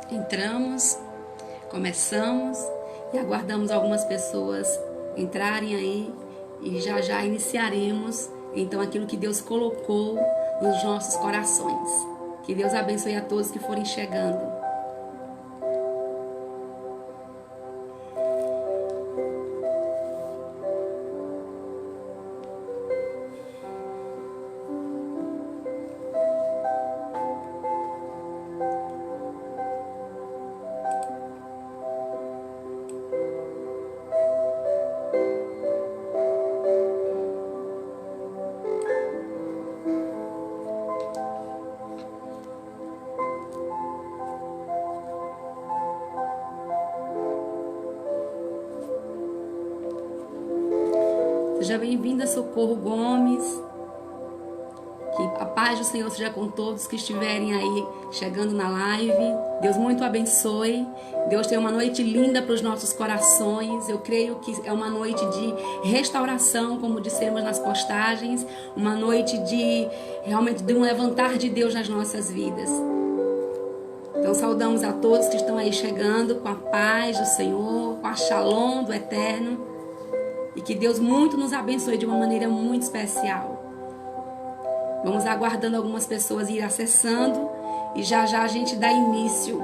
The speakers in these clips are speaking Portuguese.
Entramos, começamos e aguardamos algumas pessoas entrarem aí e já já iniciaremos então aquilo que Deus colocou nos nossos corações. Que Deus abençoe a todos que forem chegando. Seja bem-vinda, Socorro Gomes. Que a paz do Senhor seja com todos que estiverem aí chegando na live. Deus muito abençoe. Deus tem uma noite linda para os nossos corações. Eu creio que é uma noite de restauração, como dissemos nas postagens. Uma noite de realmente de um levantar de Deus nas nossas vidas. Então saudamos a todos que estão aí chegando com a paz do Senhor, com a shalom do Eterno. E que Deus muito nos abençoe de uma maneira muito especial. Vamos aguardando algumas pessoas ir acessando e já já a gente dá início.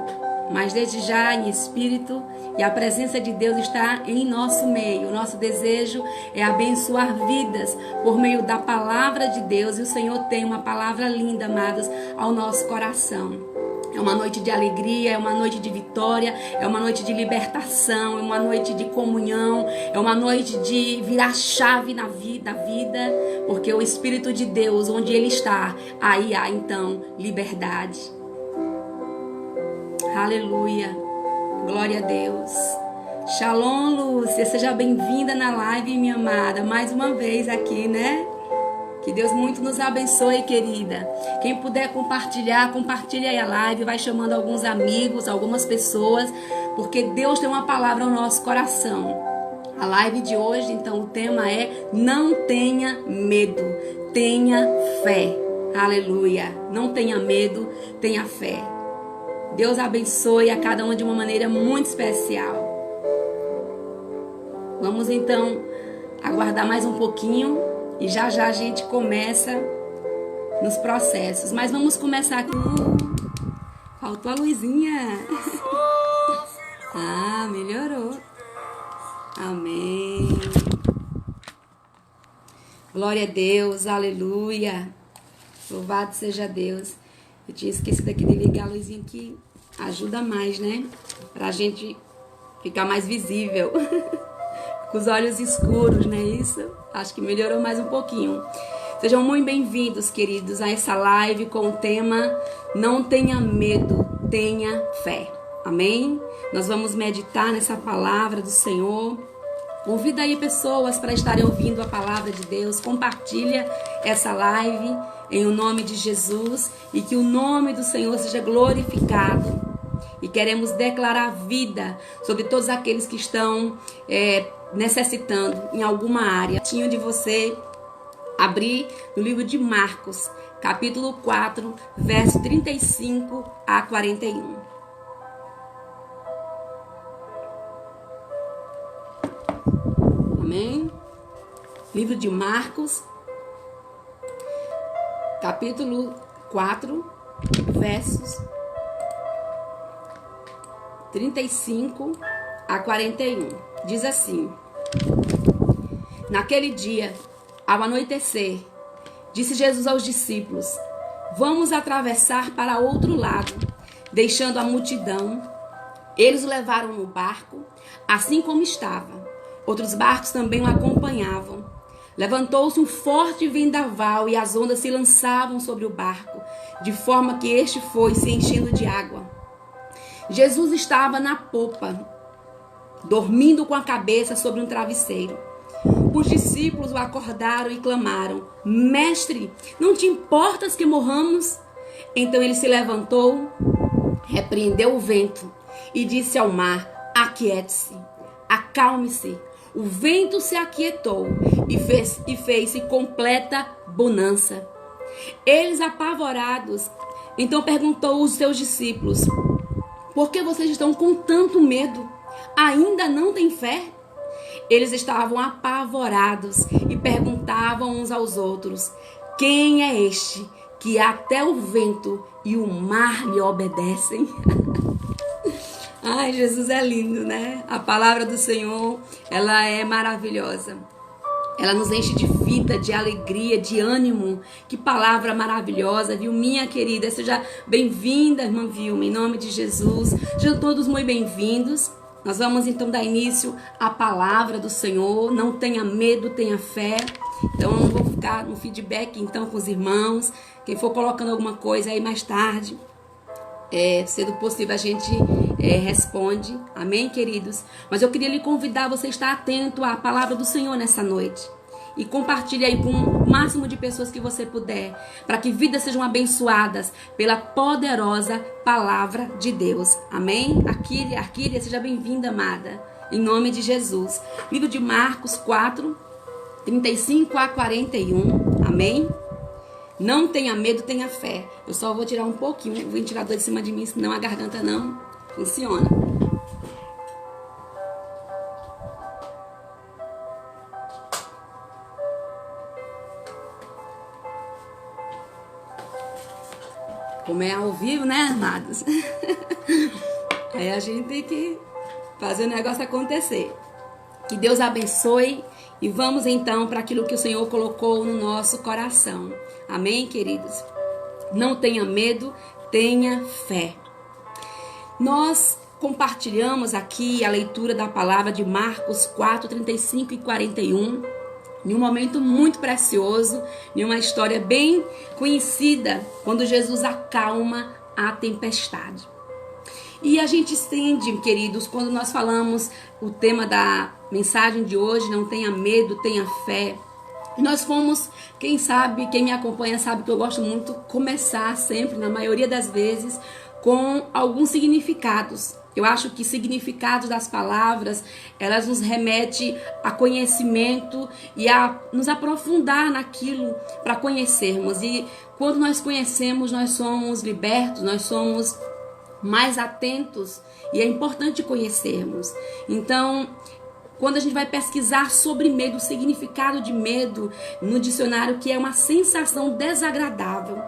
Mas desde já em espírito e a presença de Deus está em nosso meio. O nosso desejo é abençoar vidas por meio da palavra de Deus. E o Senhor tem uma palavra linda, amados, ao nosso coração. É uma noite de alegria, é uma noite de vitória, é uma noite de libertação, é uma noite de comunhão, é uma noite de virar chave na vida, porque o Espírito de Deus, onde Ele está, aí há então liberdade. Aleluia, glória a Deus. Shalom, Lúcia, seja bem-vinda na live, minha amada, mais uma vez aqui, né? Que Deus muito nos abençoe, querida. Quem puder compartilhar, compartilha aí a live, vai chamando alguns amigos, algumas pessoas, porque Deus tem uma palavra ao nosso coração. A live de hoje, então, o tema é: não tenha medo, tenha fé. Aleluia. Não tenha medo, tenha fé. Deus abençoe a cada um de uma maneira muito especial. Vamos então aguardar mais um pouquinho. E já já a gente começa nos processos. Mas vamos começar com... Faltou a luzinha. Ah, melhorou. Amém. Glória a Deus, aleluia. Louvado seja Deus. Eu tinha esquecido aqui de ligar a luzinha que ajuda mais, né? Pra gente ficar mais visível. Com os olhos escuros, não é isso? Acho que melhorou mais um pouquinho. Sejam muito bem-vindos, queridos, a essa live com o tema Não tenha medo, tenha fé. Amém? Nós vamos meditar nessa palavra do Senhor. Convida aí pessoas para estarem ouvindo a palavra de Deus. Compartilha essa live em o nome de Jesus e que o nome do Senhor seja glorificado. E queremos declarar vida sobre todos aqueles que estão necessitando em alguma área. Tinha de você abrir no livro de Marcos, capítulo 4, verso 35 a 41. Amém? Livro de Marcos, capítulo 4, versos 35 a 41. Diz assim: Naquele dia, ao anoitecer, disse Jesus aos discípulos: Vamos atravessar para outro lado. Deixando a multidão, eles o levaram no barco, assim como estava. Outros barcos também o acompanhavam. Levantou-se um forte vendaval e as ondas se lançavam sobre o barco, de forma que este foi se enchendo de água. Jesus estava na popa, dormindo com a cabeça sobre um travesseiro. Os discípulos o acordaram e clamaram: Mestre, não te importas que morramos? Então ele se levantou, repreendeu o vento e disse ao mar: Aquiete-se, acalme-se. O vento se aquietou e fez-se completa bonança. Eles apavorados, então perguntou aos seus discípulos: Por que vocês estão com tanto medo? Ainda não têm fé? Eles estavam apavorados e perguntavam uns aos outros: quem é este que até o vento e o mar lhe obedecem? Ai, Jesus é lindo, né? A palavra do Senhor, ela é maravilhosa. Ela nos enche de vida, de alegria, de ânimo. Que palavra maravilhosa, Vilminha querida. Seja bem-vinda, irmã Vilma, em nome de Jesus. Sejam todos muito bem-vindos. Nós vamos então dar início à palavra do Senhor. Não tenha medo, tenha fé. Então eu vou ficar no feedback então com os irmãos. Quem for colocando alguma coisa aí mais tarde, sendo possível a gente responde. Amém, queridos? Mas eu queria lhe convidar, você estar atento à palavra do Senhor nessa noite. E compartilhe aí com o máximo de pessoas que você puder, para que vidas sejam abençoadas pela poderosa palavra de Deus. Amém? Arquíria, seja bem-vinda, amada. Em nome de Jesus. Livro de Marcos 4, 35 a 41. Amém? Não tenha medo, tenha fé. Eu só vou tirar um pouquinho o ventilador de cima de mim, senão a garganta não funciona. Como é ao vivo, né, amados? Aí a gente tem que fazer o negócio acontecer. Que Deus abençoe. E vamos então para aquilo que o Senhor colocou no nosso coração. Amém, queridos? Não tenha medo, tenha fé. Nós compartilhamos aqui a leitura da palavra de Marcos 4, 35 e 41. Em um momento muito precioso, em uma história bem conhecida, quando Jesus acalma a tempestade. E a gente estende, queridos, quando nós falamos o tema da mensagem de hoje, não tenha medo, tenha fé. Nós fomos, quem sabe, quem me acompanha sabe que eu gosto muito começar sempre, na maioria das vezes, com alguns significados. Eu acho que significados das palavras, elas nos remetem a conhecimento e a nos aprofundar naquilo para conhecermos. E quando nós conhecemos, nós somos libertos, nós somos mais atentos e é importante conhecermos. Então, quando a gente vai pesquisar sobre medo, o significado de medo no dicionário, que é uma sensação desagradável,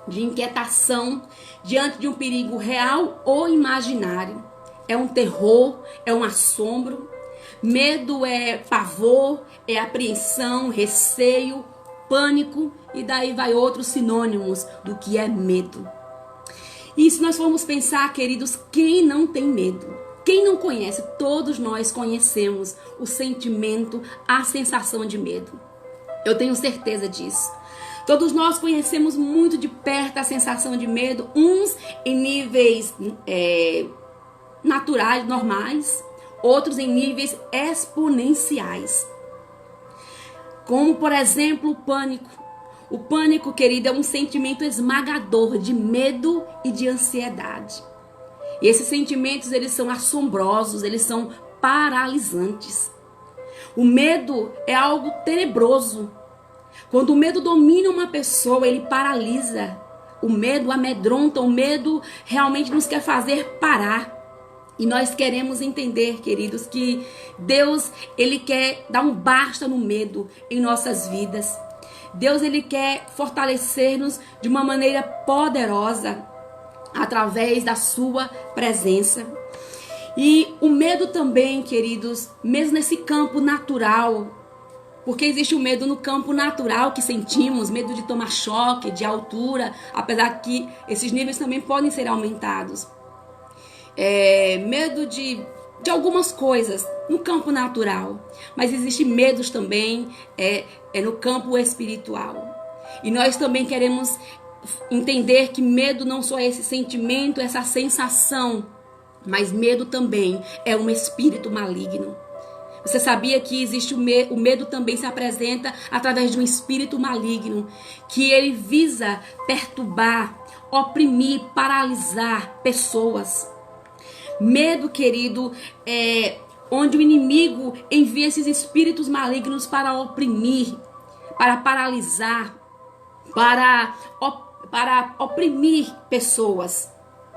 de inquietação diante de um perigo real ou imaginário. É um terror, é um assombro. Medo é pavor, é apreensão, receio, pânico e daí vai outros sinônimos do que é medo. E se nós formos pensar, queridos, quem não tem medo? Quem não conhece? Todos nós conhecemos o sentimento, a sensação de medo. Eu tenho certeza disso. Todos nós conhecemos muito de perto a sensação de medo, uns em níveis naturais, normais, outros em níveis exponenciais. Como, por exemplo, o pânico. O pânico, querido, é um sentimento esmagador de medo e de ansiedade. E esses sentimentos, eles são assombrosos, eles são paralisantes. O medo é algo tenebroso. Quando o medo domina uma pessoa, ele paralisa. O medo amedronta, o medo realmente nos quer fazer parar. E nós queremos entender, queridos, que Deus, ele quer dar um basta no medo em nossas vidas. Deus, ele quer fortalecer-nos de uma maneira poderosa através da sua presença. E o medo também, queridos, mesmo nesse campo natural, porque existe o medo no campo natural que sentimos, medo de tomar choque, de altura, apesar que esses níveis também podem ser aumentados. Medo de algumas coisas no campo natural, mas existe medos também no campo espiritual. E nós também queremos entender que medo não só é esse sentimento, essa sensação, mas medo também é um espírito maligno. Você sabia que existe o medo também se apresenta através de um espírito maligno, que ele visa perturbar, oprimir, paralisar pessoas. Medo, querido, é onde o inimigo envia esses espíritos malignos para oprimir, para paralisar, para oprimir pessoas.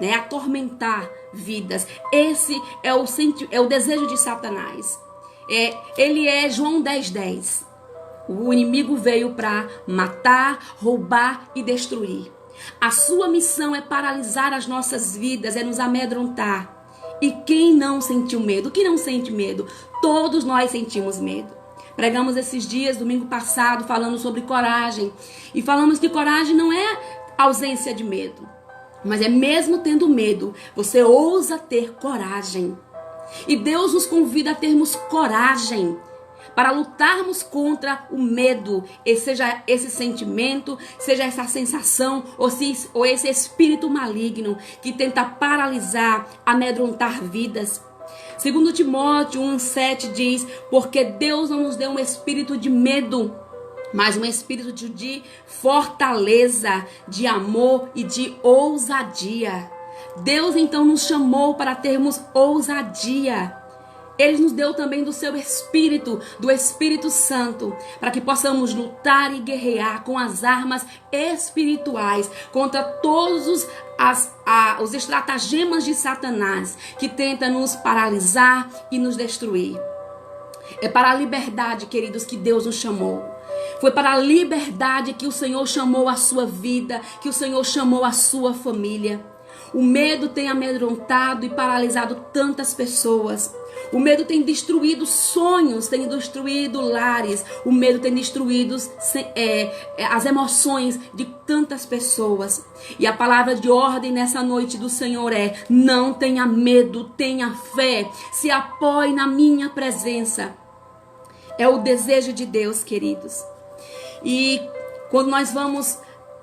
né? Atormentar vidas. Esse é o desejo de Satanás. Ele é João 10:10. O inimigo veio para matar, roubar e destruir. A sua missão é paralisar as nossas vidas, é nos amedrontar. E quem não sentiu medo? Quem não sente medo? Todos nós sentimos medo. Pregamos esses dias, domingo passado, falando sobre coragem. E falamos que coragem não é ausência de medo. Mas é mesmo tendo medo, você ousa ter coragem. E Deus nos convida a termos coragem para lutarmos contra o medo, seja esse sentimento, seja essa sensação, ou esse espírito maligno que tenta paralisar, amedrontar vidas. Segundo Timóteo 1:7 diz, porque Deus não nos deu um espírito de medo, mas um espírito de fortaleza, de amor e de ousadia. Deus então nos chamou para termos ousadia. Ele nos deu também do seu Espírito, do Espírito Santo, para que possamos lutar e guerrear com as armas espirituais contra todos os estratagemas de Satanás que tenta nos paralisar e nos destruir. É para a liberdade, queridos, que Deus nos chamou. Foi para a liberdade que o Senhor chamou a sua vida, que o Senhor chamou a sua família. O medo tem amedrontado e paralisado tantas pessoas. O medo tem destruído sonhos, tem destruído lares. O medo tem destruído as emoções de tantas pessoas. E a palavra de ordem nessa noite do Senhor é: não tenha medo, tenha fé. Se apoie na minha presença. É o desejo de Deus, queridos. E quando nós vamos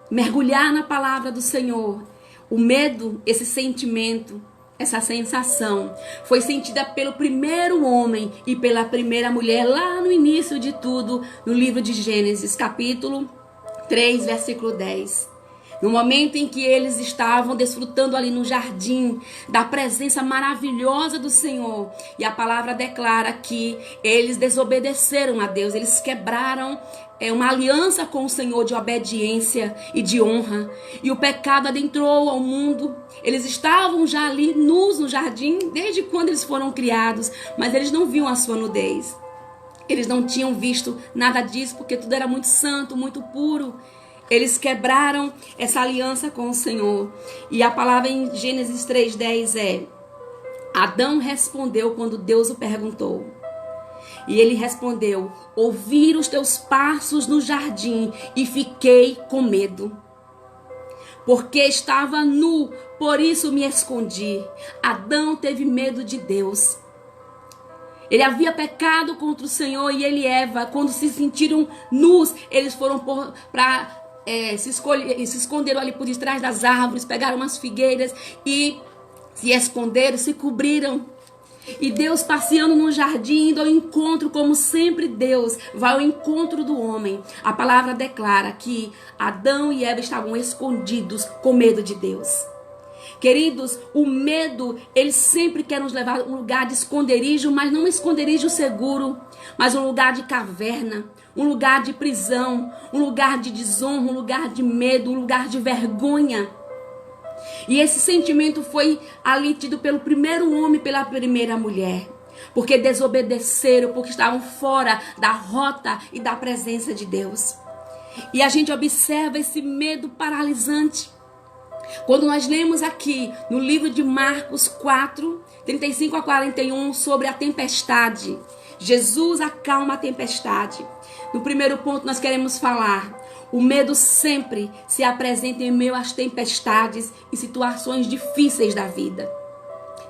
mergulhar na palavra do Senhor, o medo, esse sentimento, essa sensação, foi sentida pelo primeiro homem e pela primeira mulher lá no início de tudo, no livro de Gênesis, capítulo 3, versículo 10. No momento em que eles estavam desfrutando ali no jardim da presença maravilhosa do Senhor. E a palavra declara que eles desobedeceram a Deus, eles quebraram uma aliança com o Senhor de obediência e de honra. E o pecado adentrou ao mundo. Eles estavam já ali nus no jardim desde quando eles foram criados, mas eles não viam a sua nudez. Eles não tinham visto nada disso porque tudo era muito santo, muito puro. Eles quebraram essa aliança com o Senhor. E a palavra em Gênesis 3:10 é: Adão respondeu quando Deus o perguntou. E ele respondeu: ouvi os teus passos no jardim e fiquei com medo. Porque estava nu, por isso me escondi. Adão teve medo de Deus. Ele havia pecado contra o Senhor e ele e Eva, quando se sentiram nus, eles foram se esconderam ali por detrás das árvores, pegaram umas figueiras e se esconderam, se cobriram. E Deus passeando no jardim, indo ao encontro, como sempre Deus vai ao encontro do homem. A palavra declara que Adão e Eva estavam escondidos com medo de Deus. Queridos, o medo, ele sempre quer nos levar a um lugar de esconderijo, mas não um esconderijo seguro, mas um lugar de caverna, um lugar de prisão, um lugar de desonra, um lugar de medo, um lugar de vergonha. E esse sentimento foi ali tido pelo primeiro homem e pela primeira mulher, porque desobedeceram, porque estavam fora da rota e da presença de Deus. E a gente observa esse medo paralisante. Quando nós lemos aqui no livro de Marcos 4, 35 a 41, sobre a tempestade, Jesus acalma a tempestade. No primeiro ponto nós queremos falar: o medo sempre se apresenta em meio às tempestades e situações difíceis da vida.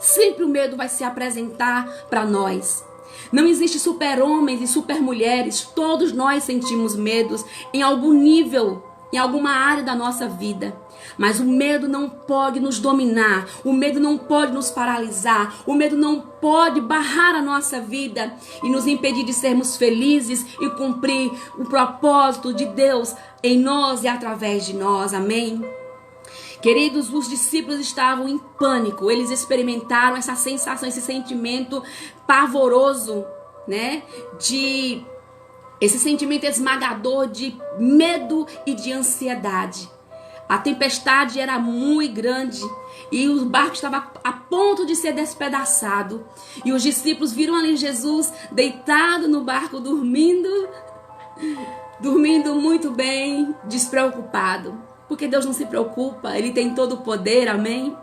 Sempre o medo vai se apresentar para nós. Não existe super-homens e super-mulheres. Todos nós sentimos medos em algum nível, em alguma área da nossa vida. Mas o medo não pode nos dominar, o medo não pode nos paralisar, o medo não pode barrar a nossa vida e nos impedir de sermos felizes e cumprir o propósito de Deus em nós e através de nós. Amém? Queridos, os discípulos estavam em pânico, eles experimentaram essa sensação, esse sentimento pavoroso, né? Esse sentimento esmagador de medo e de ansiedade. A tempestade era muito grande e o barco estava a ponto de ser despedaçado. E os discípulos viram ali Jesus deitado no barco, dormindo muito bem, despreocupado. Porque Deus não se preocupa, Ele tem todo o poder, amém?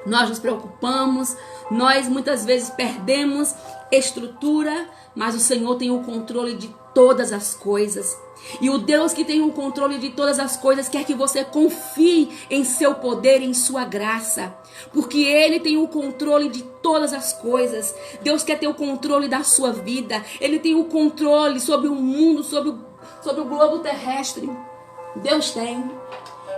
Nós nos preocupamos, nós muitas vezes perdemos estrutura, mas o Senhor tem o controle de todas as coisas. E o Deus que tem o controle de todas as coisas quer que você confie em seu poder, em sua graça. Porque Ele tem o controle de todas as coisas. Deus quer ter o controle da sua vida. Ele tem o controle sobre o mundo, sobre o globo terrestre. Deus tem.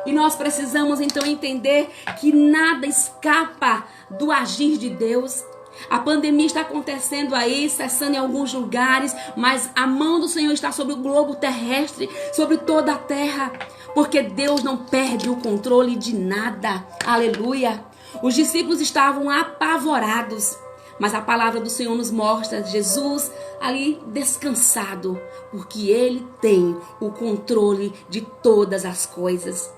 E nós precisamos então entender que nada escapa do agir de Deus. A pandemia está acontecendo aí, cessando em alguns lugares, mas a mão do Senhor está sobre o globo terrestre, sobre toda a terra, porque Deus não perde o controle de nada. Aleluia! Os discípulos estavam apavorados, mas a palavra do Senhor nos mostra Jesus ali descansado, porque Ele tem o controle de todas as coisas.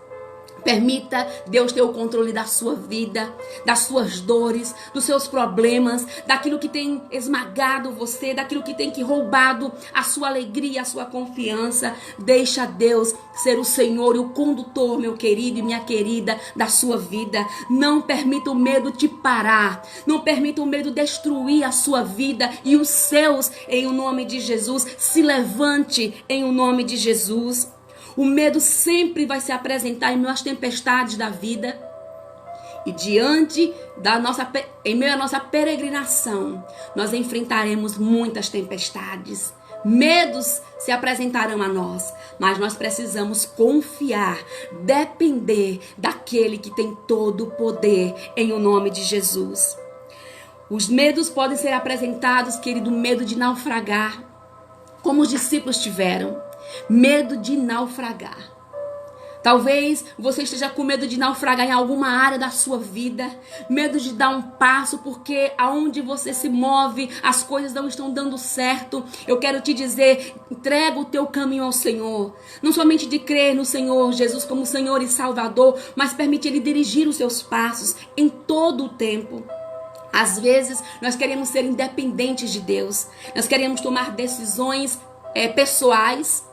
Permita Deus ter o controle da sua vida, das suas dores, dos seus problemas, daquilo que tem esmagado você, daquilo que tem roubado a sua alegria, a sua confiança. Deixa Deus ser o Senhor e o condutor, meu querido e minha querida, da sua vida. Não permita o medo te parar. Não permita o medo destruir a sua vida e os seus, em o nome de Jesus. Se levante em o nome de Jesus. O medo sempre vai se apresentar em meio às tempestades da vida. E em meio à nossa peregrinação, nós enfrentaremos muitas tempestades. Medos se apresentarão a nós, mas nós precisamos confiar, depender daquele que tem todo o poder, em o nome de Jesus. Os medos podem ser apresentados, querido, medo de naufragar, como os discípulos tiveram. Medo de naufragar. Talvez você esteja com medo de naufragar em alguma área da sua vida. Medo de dar um passo porque aonde você se move as coisas não estão dando certo. Eu quero te dizer, entrega o teu caminho ao Senhor. Não somente de crer no Senhor Jesus como Senhor e Salvador, mas permite Ele dirigir os seus passos em todo o tempo. Às vezes nós queremos ser independentes de Deus. Nós queremos tomar decisões pessoais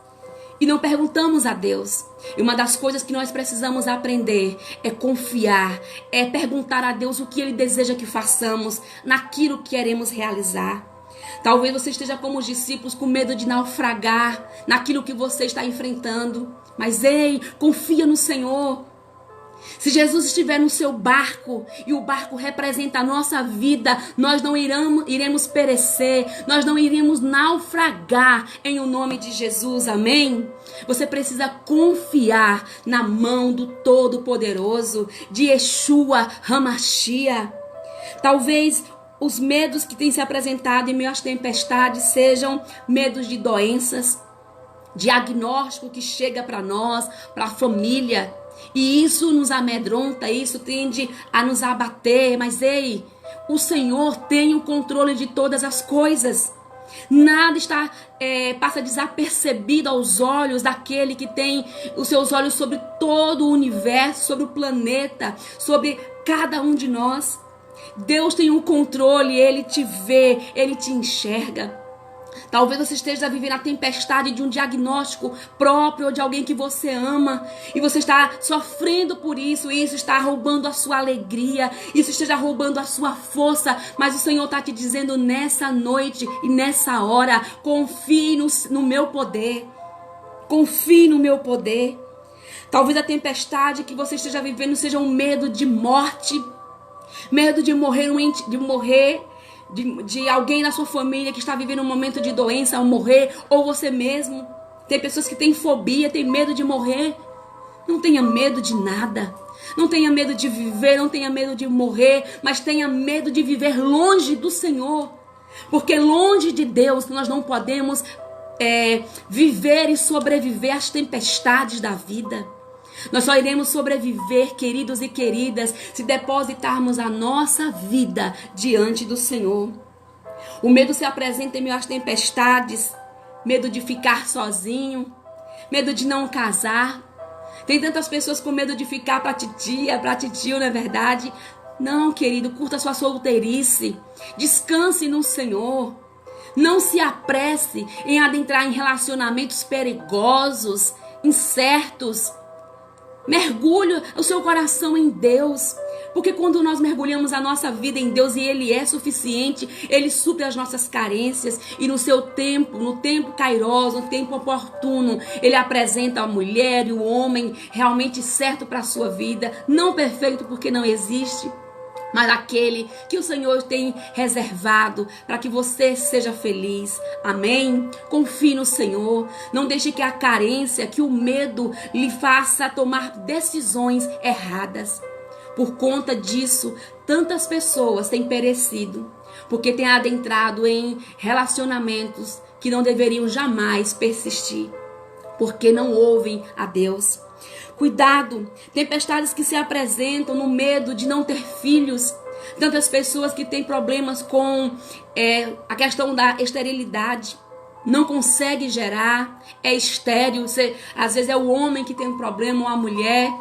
e não perguntamos a Deus. E uma das coisas que nós precisamos aprender é confiar, é perguntar a Deus o que Ele deseja que façamos naquilo que queremos realizar. Talvez você esteja como os discípulos com medo de naufragar naquilo que você está enfrentando. Mas ei, confia no Senhor. Se Jesus estiver no seu barco e o barco representa a nossa vida, nós não iremos perecer, nós não iremos naufragar em o nome de Jesus, amém? Você precisa confiar na mão do Todo-Poderoso, de Yeshua HaMashiach. Talvez os medos que têm se apresentado em meio às tempestades sejam medos de doenças, diagnóstico que chega para nós, para a família. E isso nos amedronta, isso tende a nos abater. Mas ei, o Senhor tem o controle de todas as coisas. Nada passa desapercebido aos olhos daquele que tem os seus olhos sobre todo o universo, sobre o planeta, sobre cada um de nós. Deus tem o controle, Ele te vê, Ele te enxerga. Talvez você esteja vivendo a tempestade de um diagnóstico próprio ou de alguém que você ama e você está sofrendo por isso, e isso está roubando a sua alegria, isso esteja roubando a sua força, mas o Senhor está te dizendo nessa noite e nessa hora, confie no meu poder, confie no meu poder. Talvez a tempestade que você esteja vivendo seja um medo de morte, medo de morrer, de alguém na sua família que está vivendo um momento de doença, ou morrer, ou você mesmo. Tem pessoas que têm fobia, têm medo de morrer. Não tenha medo de nada. Não tenha medo de viver, não tenha medo de morrer, mas tenha medo de viver longe do Senhor. Porque longe de Deus nós não podemos viver e sobreviver às tempestades da vida. Nós só iremos sobreviver, queridos e queridas, se depositarmos a nossa vida diante do Senhor. O medo se apresenta em meio às tempestades, medo de ficar sozinho, medo de não casar. Tem tantas pessoas com medo de ficar pra titia, pra titio, não é verdade? Não, querido, curta sua solteirice. Descanse no Senhor. Não se apresse em adentrar em relacionamentos perigosos, incertos. Mergulhe o seu coração em Deus. Porque quando nós mergulhamos a nossa vida em Deus e Ele é suficiente, Ele supre as nossas carências. E no seu tempo, no tempo kairos, no tempo oportuno, Ele apresenta a mulher e o homem realmente certo para a sua vida. Não perfeito porque não existe, mas aquele que o Senhor tem reservado para que você seja feliz. Amém? Confie no Senhor. Não deixe que a carência, que o medo lhe faça tomar decisões erradas. Por conta disso, tantas pessoas têm perecido, porque têm adentrado em relacionamentos que não deveriam jamais persistir, porque não ouvem a Deus. Cuidado, tempestades que se apresentam no medo de não ter filhos. Tantas pessoas que têm problemas com a questão da esterilidade. Não consegue gerar, é estéril. Às vezes é o homem que tem um problema ou a mulher.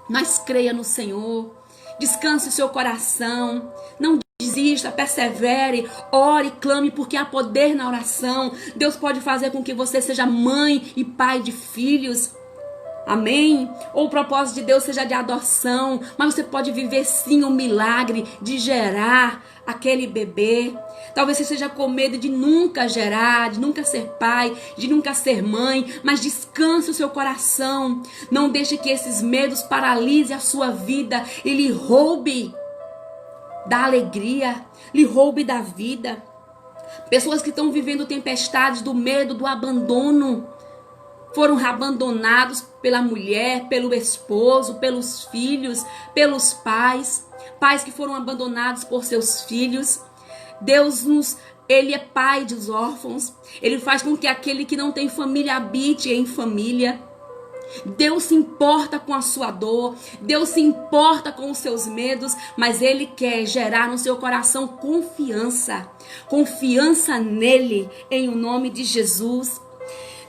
Mas creia no Senhor. Descanse o seu coração. Não desista, persevere, ore, clame, porque há poder na oração. Deus pode fazer com que você seja mãe e pai de filhos. Amém? Ou o propósito de Deus seja de adoção, mas você pode viver sim um milagre de gerar aquele bebê. Talvez você esteja com medo de nunca gerar, de nunca ser pai, de nunca ser mãe, mas descanse o seu coração. Não deixe que esses medos paralisem a sua vida e lhe roube da alegria, lhe roube da vida. Pessoas que estão vivendo tempestades do medo, do abandono. Foram abandonados pela mulher, pelo esposo, pelos filhos, pelos pais. Pais que foram abandonados por seus filhos. Deus Ele é pai dos órfãos. Ele faz com que aquele que não tem família habite em família. Deus se importa com a sua dor. Deus se importa com os seus medos. Mas Ele quer gerar no seu coração confiança. Confiança nele, em o nome de Jesus.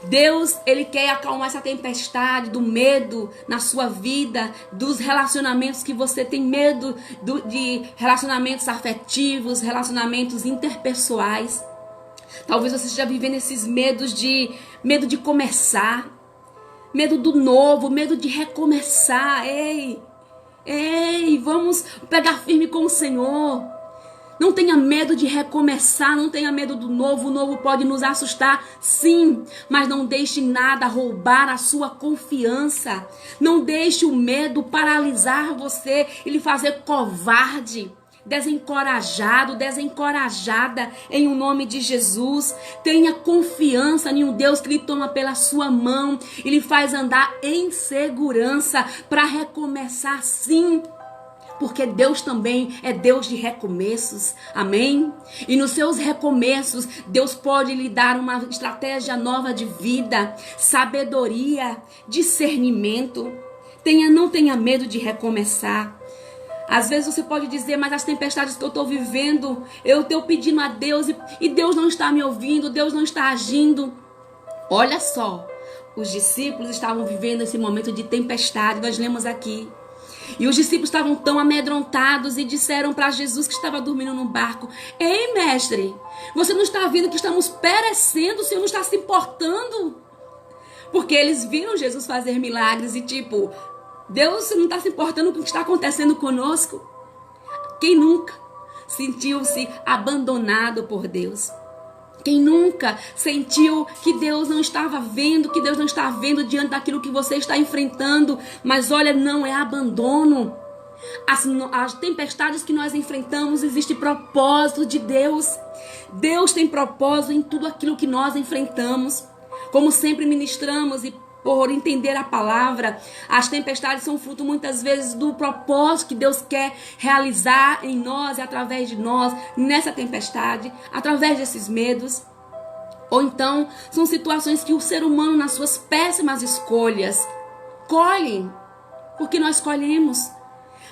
Deus, Ele quer acalmar essa tempestade do medo na sua vida, dos relacionamentos que você tem medo, de relacionamentos afetivos, relacionamentos interpessoais. Talvez você esteja vivendo esses medos medo de começar, medo do novo, medo de recomeçar. Ei, vamos pegar firme com o Senhor. Não tenha medo de recomeçar, não tenha medo do novo. O novo pode nos assustar, sim, mas não deixe nada roubar a sua confiança. Não deixe o medo paralisar você e lhe fazer covarde, desencorajado, desencorajada, em o nome de Jesus. Tenha confiança em um Deus que lhe toma pela sua mão e lhe faz andar em segurança para recomeçar, sim. Porque Deus também é Deus de recomeços, amém? E nos seus recomeços, Deus pode lhe dar uma estratégia nova de vida, sabedoria, discernimento. Não tenha medo de recomeçar. Às vezes você pode dizer, mas as tempestades que eu estou vivendo, eu estou pedindo a Deus e Deus não está me ouvindo, Deus não está agindo. Olha só, os discípulos estavam vivendo esse momento de tempestade, nós lemos aqui. E os discípulos estavam tão amedrontados e disseram para Jesus que estava dormindo no barco: ei, mestre, você não está vendo que estamos perecendo? O Senhor não está se importando? Porque eles viram Jesus fazer milagres e Deus não está se importando com o que está acontecendo conosco? Quem nunca sentiu-se abandonado por Deus? Quem nunca sentiu que Deus não estava vendo, que Deus não está vendo diante daquilo que você está enfrentando? Mas olha, não é abandono. As tempestades que nós enfrentamos, existe propósito de Deus. Deus tem propósito em tudo aquilo que nós enfrentamos. Como sempre ministramos e por entender a palavra, as tempestades são fruto muitas vezes do propósito que Deus quer realizar em nós e através de nós, nessa tempestade, através desses medos. Ou então, são situações que o ser humano, nas suas péssimas escolhas, colhem, porque nós colhemos.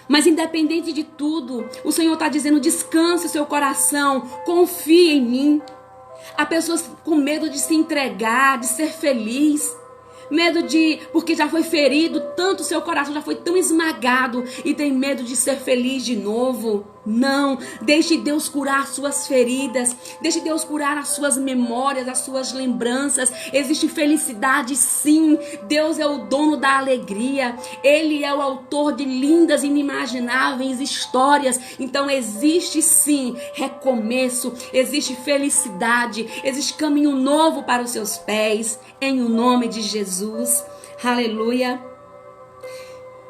Mas independente de tudo, o Senhor está dizendo: descanse o seu coração, confie em mim. Há pessoas com medo de se entregar, de ser feliz. Medo de, porque já foi ferido, tanto seu coração já foi tão esmagado e tem medo de ser feliz de novo. Não, deixe Deus curar suas feridas, deixe Deus curar as suas memórias, as suas lembranças. Existe felicidade sim, Deus é o dono da alegria, Ele é o autor de lindas e inimagináveis histórias. Então existe sim recomeço, existe felicidade, existe caminho novo para os seus pés, em o nome de Jesus. Aleluia.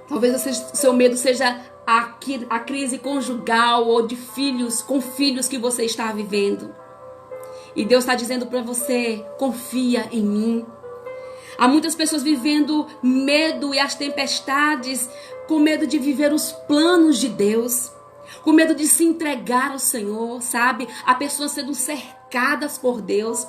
Talvez seu medo seja a crise conjugal ou de filhos, com filhos que você está vivendo. E Deus está dizendo para você, confia em mim. Há muitas pessoas vivendo medo e as tempestades, com medo de viver os planos de Deus, com medo de se entregar ao Senhor, sabe? Há pessoas sendo cercadas por Deus.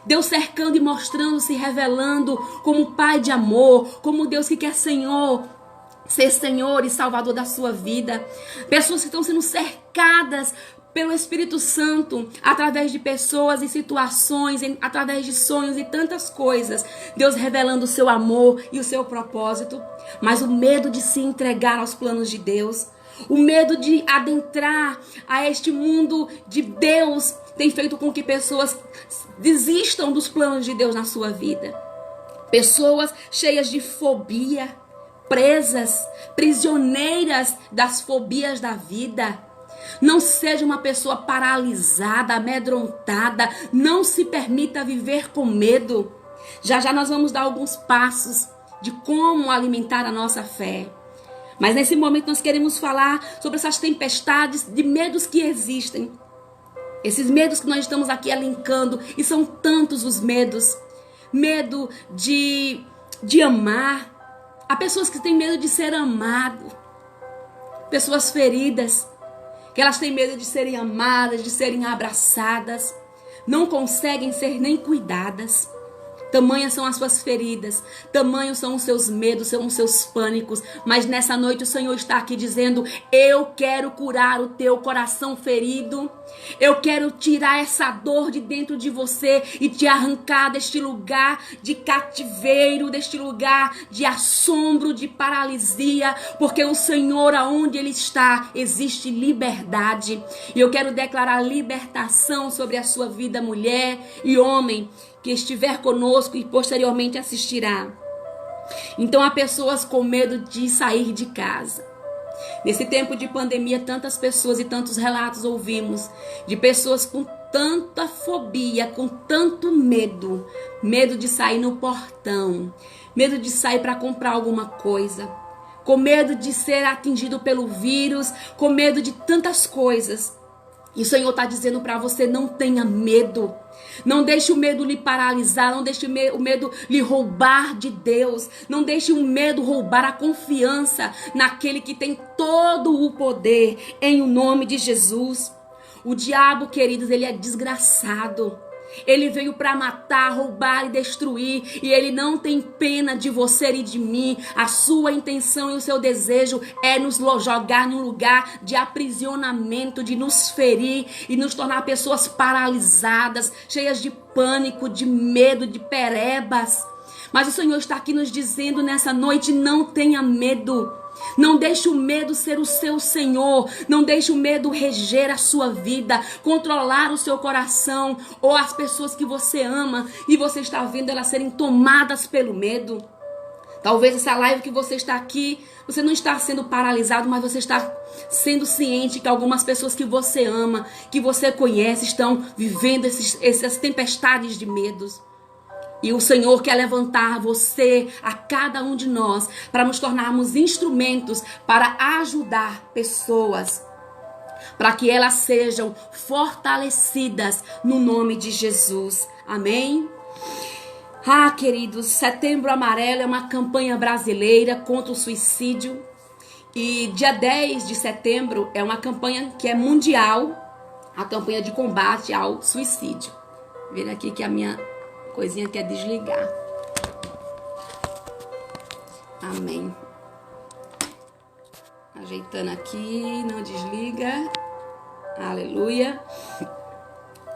Deus cercando e mostrando, se revelando como Pai de amor, como Deus que quer ser Senhor e Salvador da sua vida. Pessoas que estão sendo cercadas pelo Espírito Santo, através de pessoas e situações, através de sonhos e tantas coisas. Deus revelando o seu amor e o seu propósito. Mas o medo de se entregar aos planos de Deus, o medo de adentrar a este mundo de Deus, tem feito com que pessoas desistam dos planos de Deus na sua vida. Pessoas cheias de fobia, presas, prisioneiras das fobias da vida. Não seja uma pessoa paralisada, amedrontada. Não se permita viver com medo. Já já nós vamos dar alguns passos de como alimentar a nossa fé. Mas nesse momento nós queremos falar sobre essas tempestades de medos que existem. Esses medos que nós estamos aqui elencando, e são tantos os medos. Medo de amar. Há pessoas que têm medo de ser amado. Pessoas feridas, que elas têm medo de serem amadas, de serem abraçadas. Não conseguem ser nem cuidadas. Tamanhas são as suas feridas, tamanhos são os seus medos, são os seus pânicos. Mas nessa noite o Senhor está aqui dizendo: eu quero curar o teu coração ferido. Eu quero tirar essa dor de dentro de você e te arrancar deste lugar de cativeiro, deste lugar de assombro, de paralisia. Porque o Senhor, aonde Ele está, existe liberdade. E eu quero declarar libertação sobre a sua vida, mulher e homem, que estiver conosco e posteriormente assistirá. Então há pessoas com medo de sair de casa. Nesse tempo de pandemia, tantas pessoas e tantos relatos ouvimos de pessoas com tanta fobia, com tanto medo. Medo de sair no portão, medo de sair para comprar alguma coisa, com medo de ser atingido pelo vírus, com medo de tantas coisas. E o Senhor está dizendo para você: não tenha medo. Não deixe o medo lhe paralisar. Não deixe o medo lhe roubar de Deus. Não deixe o medo roubar a confiança naquele que tem todo o poder, em o nome de Jesus. O diabo, queridos, ele é desgraçado. Ele veio para matar, roubar e destruir. E ele não tem pena de você e de mim. A sua intenção e o seu desejo é nos jogar num lugar de aprisionamento, de nos ferir e nos tornar pessoas paralisadas, cheias de pânico, de medo, de perebas. Mas o Senhor está aqui nos dizendo nessa noite: não tenha medo. Não deixe o medo ser o seu Senhor. Não deixe o medo reger a sua vida, controlar o seu coração ou as pessoas que você ama e você está vendo elas serem tomadas pelo medo. Talvez essa live que você está aqui, você não está sendo paralisado, mas você está sendo ciente que algumas pessoas que você ama, que você conhece, estão vivendo essas tempestades de medos. E o Senhor quer levantar você, a cada um de nós, para nos tornarmos instrumentos para ajudar pessoas, para que elas sejam fortalecidas no nome de Jesus. Amém? Ah, queridos, Setembro Amarelo é uma campanha brasileira contra o suicídio. E dia 10 de setembro é uma campanha que é mundial, a campanha de combate ao suicídio. Vê aqui que a minha coisinha quer desligar. Amém. Ajeitando aqui, não desliga. Aleluia.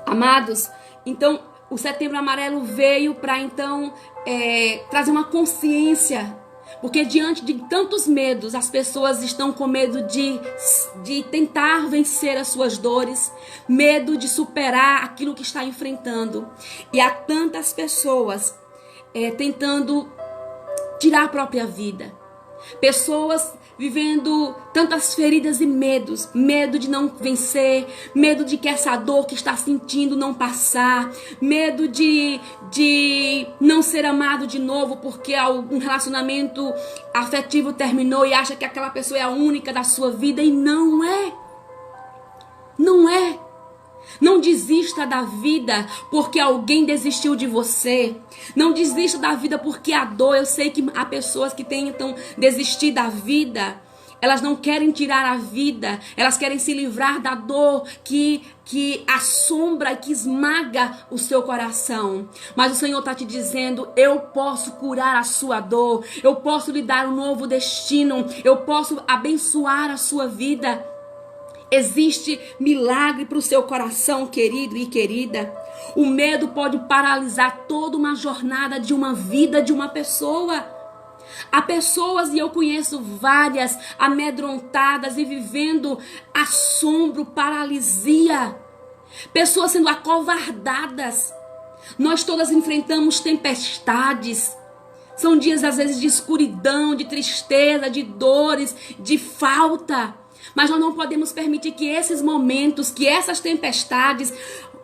Amados, então o Setembro Amarelo veio para então trazer uma consciência, porque diante de tantos medos, as pessoas estão com medo de tentar vencer as suas dores, medo de superar aquilo que está enfrentando. E há tantas pessoas tentando tirar a própria vida. Pessoas vivendo tantas feridas e medos, medo de não vencer, medo de que essa dor que está sentindo não passar, medo de não ser amado de novo porque um relacionamento afetivo terminou e acha que aquela pessoa é a única da sua vida, e não é. Não é. Não desista da vida porque alguém desistiu de você. Não desista da vida porque a dor. Eu sei que há pessoas que tentam desistir da vida. Elas não querem tirar a vida. Elas querem se livrar da dor que assombra e que esmaga o seu coração. Mas o Senhor está te dizendo: eu posso curar a sua dor. Eu posso lhe dar um novo destino. Eu posso abençoar a sua vida. Existe milagre para o seu coração, querido e querida. O medo pode paralisar toda uma jornada de uma vida de uma pessoa. Há pessoas, e eu conheço várias, amedrontadas e vivendo assombro, paralisia. Pessoas sendo acovardadas. Nós todas enfrentamos tempestades. São dias às vezes de escuridão, de tristeza, de dores, de falta. Mas nós não podemos permitir que esses momentos, que essas tempestades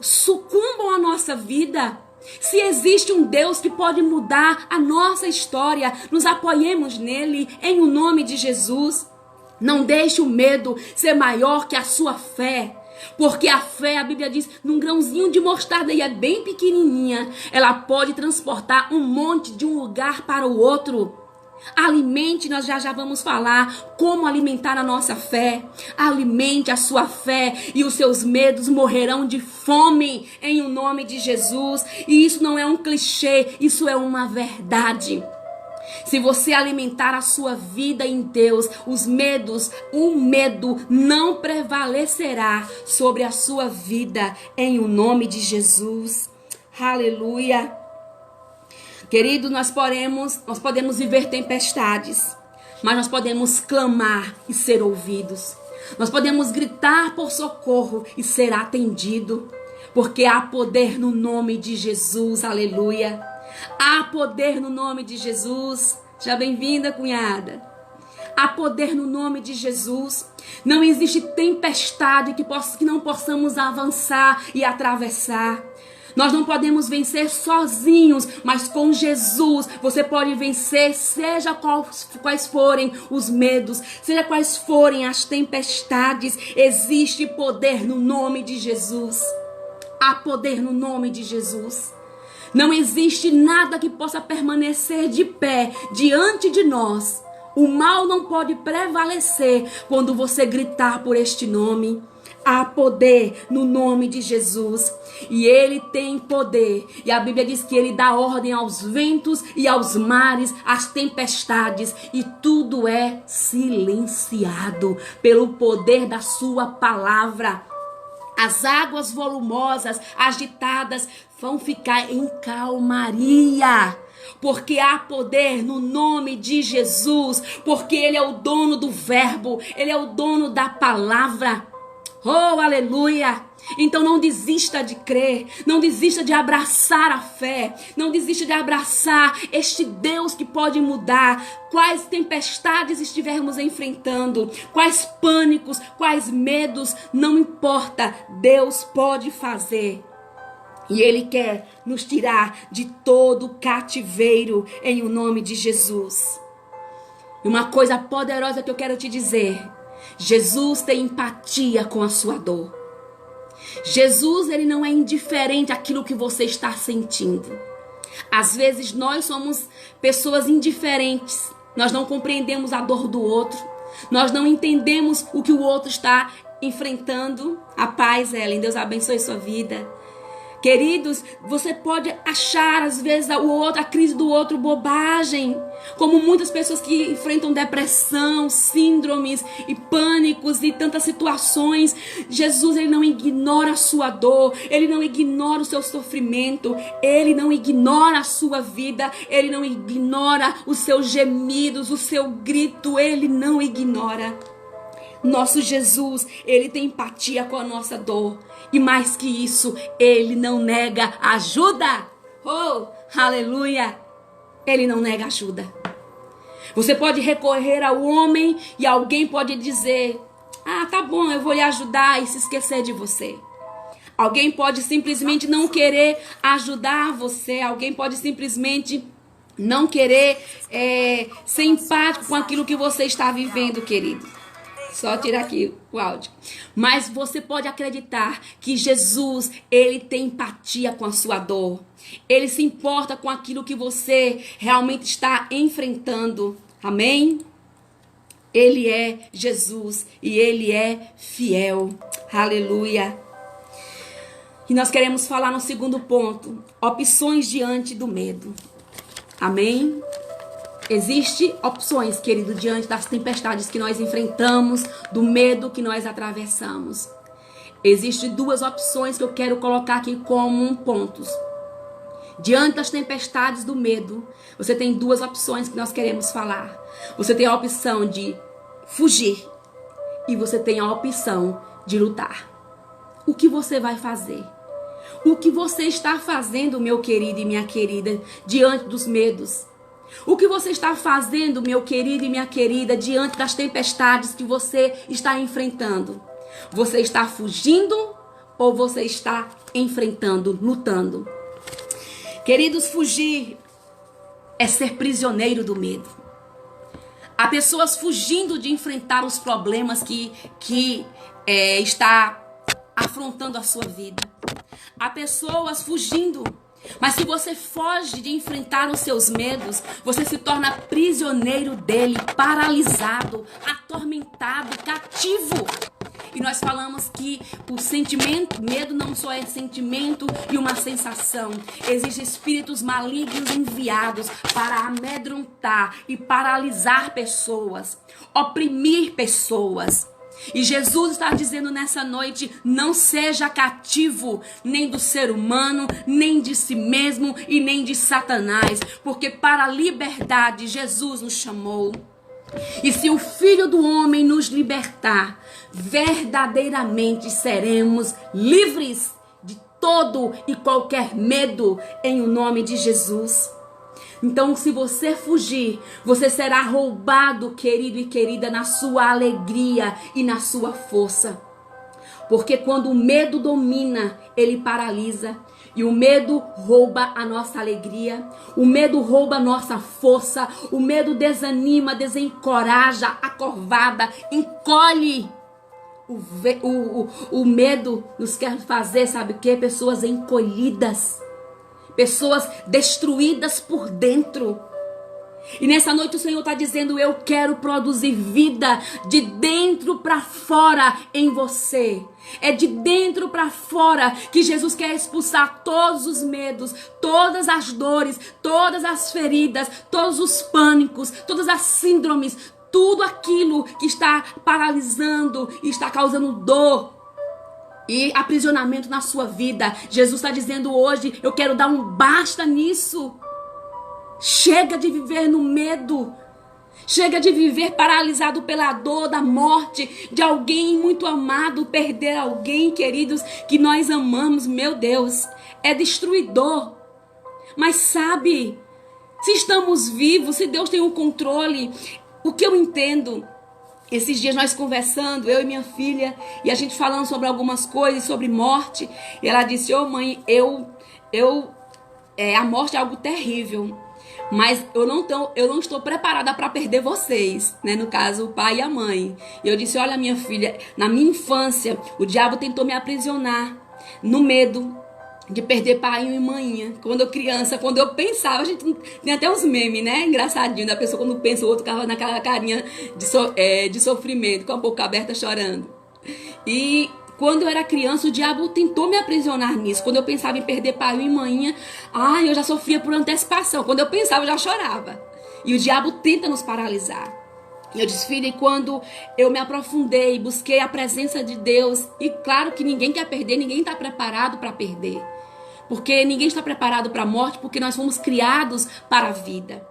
sucumbam à nossa vida. Se existe um Deus que pode mudar a nossa história, nos apoiemos nele, em o nome de Jesus. Não deixe o medo ser maior que a sua fé. Porque a fé, a Bíblia diz, num grãozinho de mostarda, e é bem pequenininha, ela pode transportar um monte de um lugar para o outro. Alimente, nós já vamos falar como alimentar a nossa fé. Alimente a sua fé e os seus medos morrerão de fome em o nome de Jesus. E isso não é um clichê, isso é uma verdade. Se você alimentar a sua vida em Deus, o medo não prevalecerá sobre a sua vida em o nome de Jesus. Aleluia. Querido, nós podemos viver tempestades, mas nós podemos clamar e ser ouvidos. Nós podemos gritar por socorro e ser atendido, porque há poder no nome de Jesus, aleluia. Há poder no nome de Jesus. Já bem-vinda, cunhada. Há poder no nome de Jesus. Não existe tempestade que não possamos avançar e atravessar. Nós não podemos vencer sozinhos, mas com Jesus você pode vencer, seja quais forem os medos, seja quais forem as tempestades. Existe poder no nome de Jesus. Há poder no nome de Jesus. Não existe nada que possa permanecer de pé diante de nós. O mal não pode prevalecer quando você gritar por este nome. Há poder no nome de Jesus. E Ele tem poder. E a Bíblia diz que Ele dá ordem aos ventos e aos mares, às tempestades. E tudo é silenciado pelo poder da sua palavra. As águas volumosas, agitadas, vão ficar em calmaria. Porque há poder no nome de Jesus. Porque Ele é o dono do verbo. Ele é o dono da palavra. Oh, aleluia! Então não desista de crer, não desista de abraçar a fé, não desista de abraçar este Deus que pode mudar. Quais tempestades estivermos enfrentando, quais pânicos, quais medos, não importa, Deus pode fazer. E Ele quer nos tirar de todo cativeiro em o nome de Jesus. E uma coisa poderosa que eu quero te dizer: Jesus tem empatia com a sua dor. Jesus, Ele não é indiferente àquilo que você está sentindo. Às vezes nós somos pessoas indiferentes. Nós não compreendemos a dor do outro. Nós não entendemos o que o outro está enfrentando. A paz, Ellen, Deus abençoe sua vida. Queridos, você pode achar às vezes a crise do outro bobagem, como muitas pessoas que enfrentam depressão, síndromes e pânicos e tantas situações. Jesus, ele não ignora a sua dor, ele não ignora o seu sofrimento, ele não ignora a sua vida, ele não ignora os seus gemidos, o seu grito, ele não ignora. Nosso Jesus, ele tem empatia com a nossa dor. E mais que isso, ele não nega ajuda. Oh, aleluia! Ele não nega ajuda. Você pode recorrer ao homem e alguém pode dizer: ah, tá bom, eu vou lhe ajudar, e se esquecer de você. Alguém pode simplesmente não querer ajudar você. Alguém pode simplesmente não querer ser empático com aquilo que você está vivendo, querido. Só tirar aqui o áudio. Mas você pode acreditar que Jesus, ele tem empatia com a sua dor. Ele se importa com aquilo que você realmente está enfrentando. Amém? Ele é Jesus e ele é fiel. Aleluia. E nós queremos falar no segundo ponto: opções diante do medo. Amém? Existem opções, querido, diante das tempestades que nós enfrentamos, do medo que nós atravessamos. Existem duas opções que eu quero colocar aqui como pontos. Diante das tempestades do medo, você tem duas opções que nós queremos falar. Você tem a opção de fugir e você tem a opção de lutar. O que você vai fazer? O que você está fazendo, meu querido e minha querida, diante dos medos? O que você está fazendo, meu querido e minha querida, diante das tempestades que você está enfrentando? Você está fugindo ou você está enfrentando, lutando? Queridos, fugir é ser prisioneiro do medo. Há pessoas fugindo de enfrentar os problemas que está afrontando a sua vida. Há pessoas fugindo. Mas se você foge de enfrentar os seus medos, você se torna prisioneiro dele, paralisado, atormentado, cativo. E nós falamos que o sentimento, medo não só é sentimento e uma sensação. Existem espíritos malignos enviados para amedrontar e paralisar pessoas, oprimir pessoas. E Jesus está dizendo nessa noite: não seja cativo nem do ser humano, nem de si mesmo e nem de Satanás, porque para a liberdade Jesus nos chamou. E se o Filho do Homem nos libertar, verdadeiramente seremos livres de todo e qualquer medo, em o nome de Jesus. Então, se você fugir, você será roubado, querido e querida, na sua alegria e na sua força. Porque quando o medo domina, ele paralisa. E o medo rouba a nossa alegria. O medo rouba a nossa força. O medo desanima, desencoraja, acovada, encolhe. O medo nos quer fazer, sabe o quê? Pessoas encolhidas. Pessoas destruídas por dentro. E nessa noite o Senhor está dizendo: eu quero produzir vida de dentro para fora em você. É de dentro para fora que Jesus quer expulsar todos os medos, todas as dores, todas as feridas, todos os pânicos, todas as síndromes, tudo aquilo que está paralisando e está causando dor e aprisionamento na sua vida. Jesus está dizendo hoje: eu quero dar um basta nisso. Chega de viver no medo. Chega de viver paralisado pela dor da morte de alguém muito amado. Perder alguém, queridos, que nós amamos, meu Deus, é destruidor. Mas sabe, se estamos vivos, se Deus tem o controle, o que eu entendo, esses dias nós conversando, eu e minha filha, e a gente falando sobre algumas coisas, sobre morte, e ela disse: ô mãe, a morte é algo terrível, mas eu não estou preparada para perder vocês, né? No caso, o pai e a mãe. E eu disse: olha, minha filha, na minha infância, o diabo tentou me aprisionar no medo de perder pai e mãe. Quando eu criança, quando eu pensava, a gente tem até uns memes, né? Engraçadinho, da pessoa quando pensa, o outro ficava naquela carinha de sofrimento, com a boca aberta chorando. E Quando eu era criança, o diabo tentou me aprisionar nisso. Quando eu pensava em perder pai e mãe, eu já sofria por antecipação. Quando eu pensava, eu já chorava. E o diabo tenta nos paralisar. E eu disse, filha, e quando eu me aprofundei, busquei a presença de Deus, e claro que ninguém quer perder, ninguém está preparado para perder. Porque ninguém está preparado para a morte, porque nós fomos criados para a vida.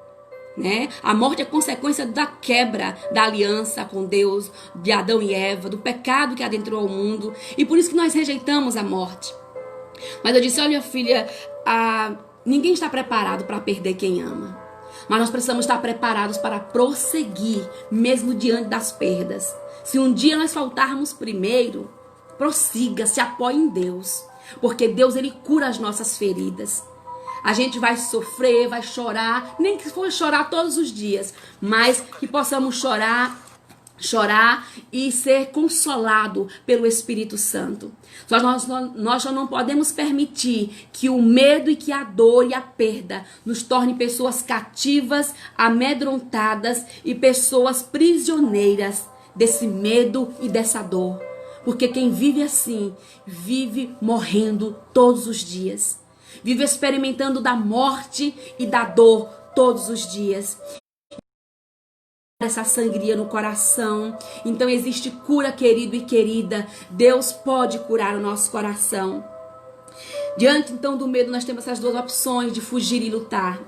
Né? A morte é consequência da quebra da aliança com Deus, de Adão e Eva, do pecado que adentrou o mundo, e por isso que nós rejeitamos a morte. Mas eu disse, olha filha, ninguém está preparado para perder quem ama, mas nós precisamos estar preparados para prosseguir, mesmo diante das perdas. Se um dia nós faltarmos primeiro, prossiga, se apoie em Deus, porque Deus, Ele cura as nossas feridas. A gente vai sofrer, vai chorar, nem que for chorar todos os dias, mas que possamos chorar e ser consolado pelo Espírito Santo. Nós só não podemos permitir que o medo e que a dor e a perda nos tornem pessoas cativas, amedrontadas e pessoas prisioneiras desse medo e dessa dor. Porque quem vive assim, vive morrendo todos os dias. Vive experimentando da morte e da dor todos os dias. Essa sangria no coração. Então existe cura, querido e querida. Deus pode curar o nosso coração. Diante então do medo, nós temos essas duas opções de fugir e lutar.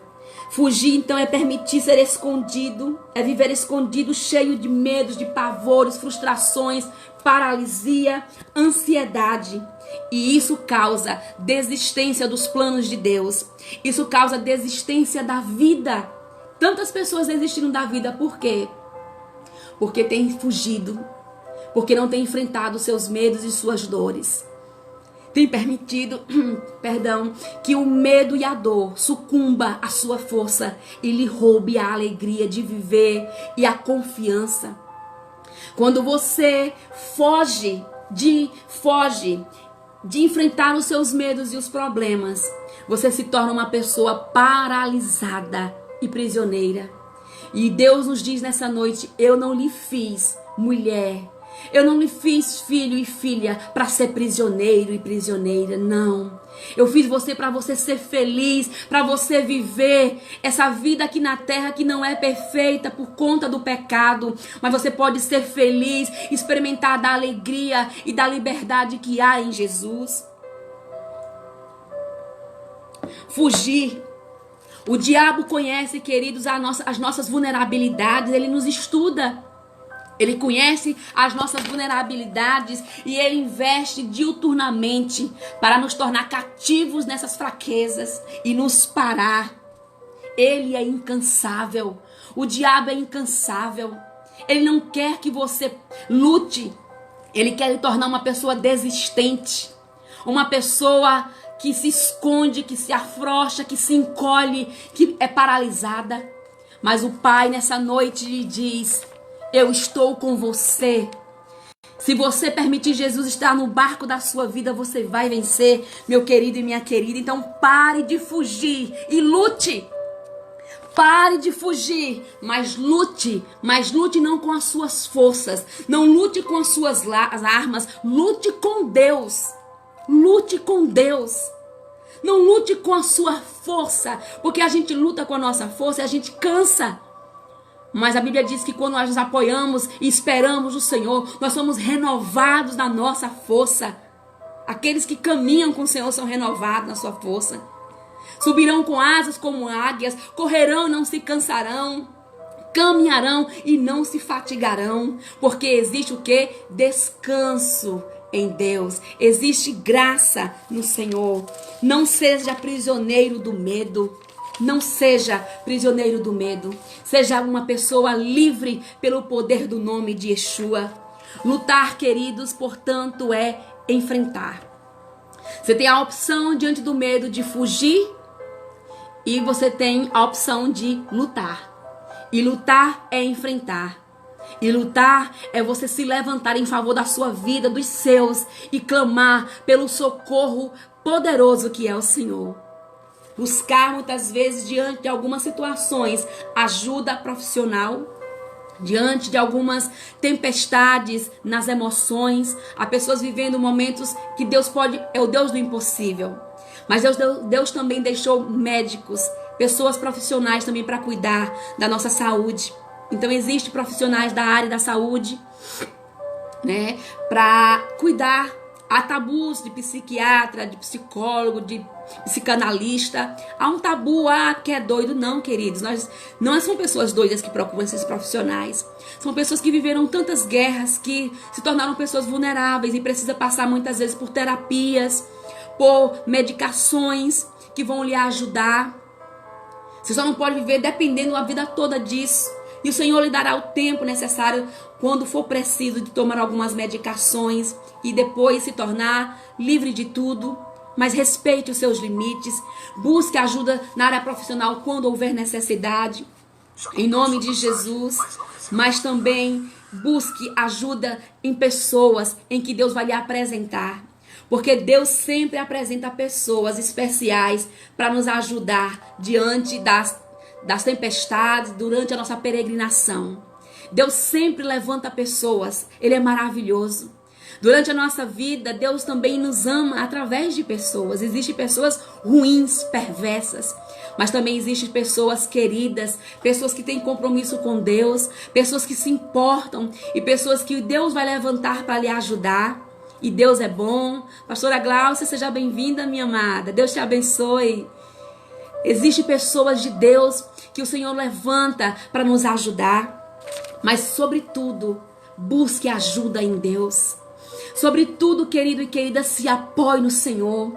Fugir então é permitir ser escondido, é viver escondido, cheio de medos, de pavores, frustrações, paralisia, ansiedade. E isso causa desistência dos planos de Deus. Isso causa desistência da vida. Tantas pessoas desistiram da vida, por quê? Porque têm fugido, porque não têm enfrentado seus medos e suas dores. Tem permitido, que o medo e a dor sucumba à sua força e lhe roube a alegria de viver e a confiança. Quando você foge de enfrentar os seus medos e os problemas, você se torna uma pessoa paralisada e prisioneira. E Deus nos diz nessa noite, eu não lhe fiz mulher, eu não lhe fiz filho e filha para ser prisioneiro e prisioneira, não. Eu fiz você para você ser feliz, para você viver essa vida aqui na terra que não é perfeita por conta do pecado, mas você pode ser feliz, experimentar da alegria e da liberdade que há em Jesus. Fugir. O diabo conhece, queridos, as nossas vulnerabilidades, ele nos estuda. Ele conhece as nossas vulnerabilidades e ele investe diuturnamente para nos tornar cativos nessas fraquezas e nos parar. Ele é incansável. O diabo é incansável. Ele não quer que você lute. Ele quer lhe tornar uma pessoa desistente. Uma pessoa que se esconde, que se afrouxa, que se encolhe, que é paralisada. Mas o Pai nessa noite lhe diz: eu estou com você. Se você permitir Jesus estar no barco da sua vida, você vai vencer, meu querido e minha querida. Então pare de fugir e lute. Pare de fugir, mas lute não com as suas forças, não lute com as suas armas, lute com Deus. Lute com Deus. Não lute com a sua força, porque a gente luta com a nossa força e a gente cansa. Mas a Bíblia diz que quando nós nos apoiamos e esperamos o Senhor, nós somos renovados na nossa força. Aqueles que caminham com o Senhor são renovados na sua força. Subirão com asas como águias, correrão e não se cansarão, caminharão e não se fatigarão, porque existe o quê? Descanso em Deus, existe graça no Senhor. Não seja prisioneiro do medo. Não seja prisioneiro do medo. Seja uma pessoa livre pelo poder do nome de Yeshua. Lutar, queridos, portanto, é enfrentar. Você tem a opção diante do medo de fugir e você tem a opção de lutar. E lutar é enfrentar. E lutar é você se levantar em favor da sua vida, dos seus, e clamar pelo socorro poderoso que é o Senhor. Buscar muitas vezes diante de algumas situações ajuda profissional, diante de algumas tempestades nas emoções. Há pessoas vivendo momentos que Deus é o Deus do impossível. Mas Deus também deixou médicos, pessoas profissionais também para cuidar da nossa saúde. Então existem profissionais da área da saúde, né, para cuidar. Há tabus de psiquiatra, de psicólogo, de psicanalista. Há um tabu, que é doido. Não, queridos, nós não são pessoas doidas que procuram esses profissionais. São pessoas que viveram tantas guerras, que se tornaram pessoas vulneráveis e precisam passar muitas vezes por terapias, por medicações que vão lhe ajudar. Você só não pode viver dependendo a vida toda disso. E o Senhor lhe dará o tempo necessário, quando for preciso, de tomar algumas medicações e depois se tornar livre de tudo. Mas respeite os seus limites. Busque ajuda na área profissional quando houver necessidade, em nome de Jesus. Mas também busque ajuda em pessoas em que Deus vai lhe apresentar. Porque Deus sempre apresenta pessoas especiais para nos ajudar diante das tempestades, durante a nossa peregrinação. Deus sempre levanta pessoas. Ele é maravilhoso. Durante a nossa vida, Deus também nos ama através de pessoas. Existem pessoas ruins, perversas, mas também existem pessoas queridas, pessoas que têm compromisso com Deus, pessoas que se importam e pessoas que Deus vai levantar para lhe ajudar. E Deus é bom. Pastora Glaucia, seja bem-vinda, minha amada. Deus te abençoe. Existem pessoas de Deus que o Senhor levanta para nos ajudar. Mas, sobretudo, busque ajuda em Deus. Sobretudo, querido e querida, se apoie no Senhor.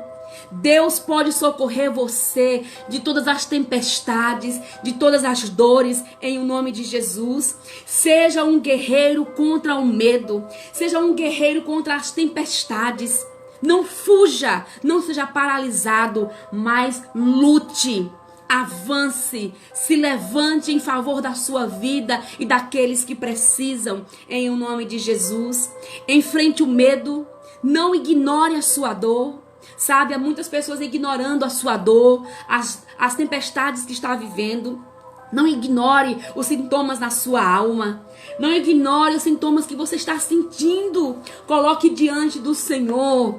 Deus pode socorrer você de todas as tempestades, de todas as dores, em o nome de Jesus. Seja um guerreiro contra o medo. Seja um guerreiro contra as tempestades. Não fuja, não seja paralisado, mas lute. Avance, se levante em favor da sua vida e daqueles que precisam, em o nome de Jesus. Enfrente o medo, não ignore a sua dor. Sabe, há muitas pessoas ignorando a sua dor, as tempestades que está vivendo. Não ignore os sintomas na sua alma. Não ignore os sintomas que você está sentindo. Coloque diante do Senhor.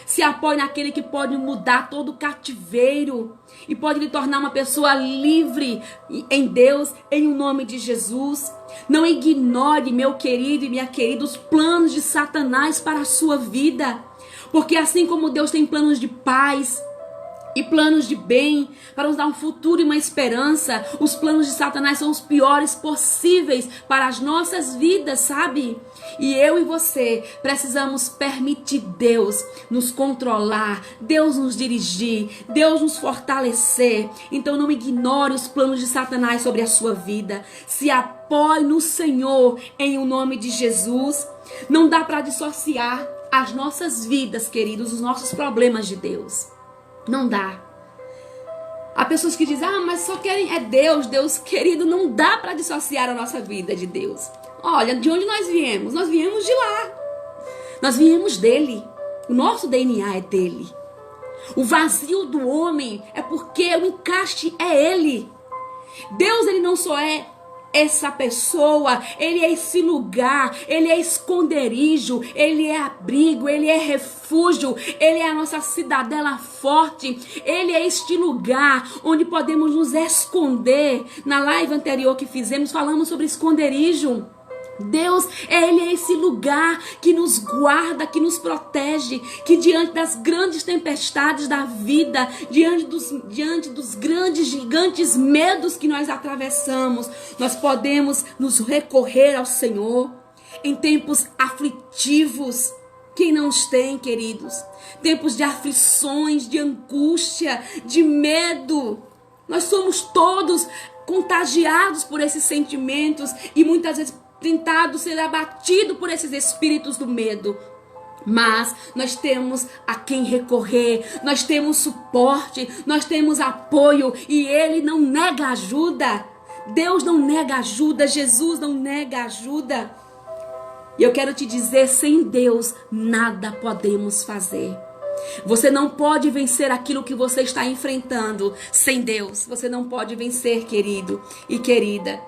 Se apoie naquele que pode mudar todo o cativeiro e pode lhe tornar uma pessoa livre em Deus, em o nome de Jesus. Não ignore, meu querido e minha querida, os planos de Satanás para a sua vida. Porque assim como Deus tem planos de paz e planos de bem para nos dar um futuro e uma esperança, os planos de Satanás são os piores possíveis para as nossas vidas, sabe? E eu e você precisamos permitir Deus nos controlar, Deus nos dirigir, Deus nos fortalecer. Então não ignore os planos de Satanás sobre a sua vida. Se apoie no Senhor em o nome de Jesus. Não dá para dissociar as nossas vidas, queridos, os nossos problemas de Deus. Não dá. Há pessoas que dizem, mas só querem, Deus. Deus, querido, não dá para dissociar a nossa vida de Deus. Olha, de onde nós viemos? Nós viemos de lá. Nós viemos dele. O nosso DNA é dele. O vazio do homem é porque o encaixe é ele. Deus, ele não só é essa pessoa, ele é esse lugar, ele é esconderijo, ele é abrigo, ele é refúgio, ele é a nossa cidadela forte, ele é este lugar onde podemos nos esconder. Na live anterior que fizemos, falamos sobre esconderijo. Deus, ele é esse lugar que nos guarda, que nos protege, que diante das grandes tempestades da vida, diante dos grandes, gigantes medos que nós atravessamos, nós podemos nos recorrer ao Senhor em tempos aflitivos. Quem não os tem, queridos? Tempos de aflições, de angústia, de medo. Nós somos todos contagiados por esses sentimentos e muitas vezes tentado ser abatido por esses espíritos do medo. Mas nós temos a quem recorrer, nós temos suporte, nós temos apoio e ele não nega ajuda. Deus não nega ajuda, Jesus não nega ajuda. E eu quero te dizer, sem Deus nada podemos fazer. Você não pode vencer aquilo que você está enfrentando sem Deus. Você não pode vencer, querido e querida.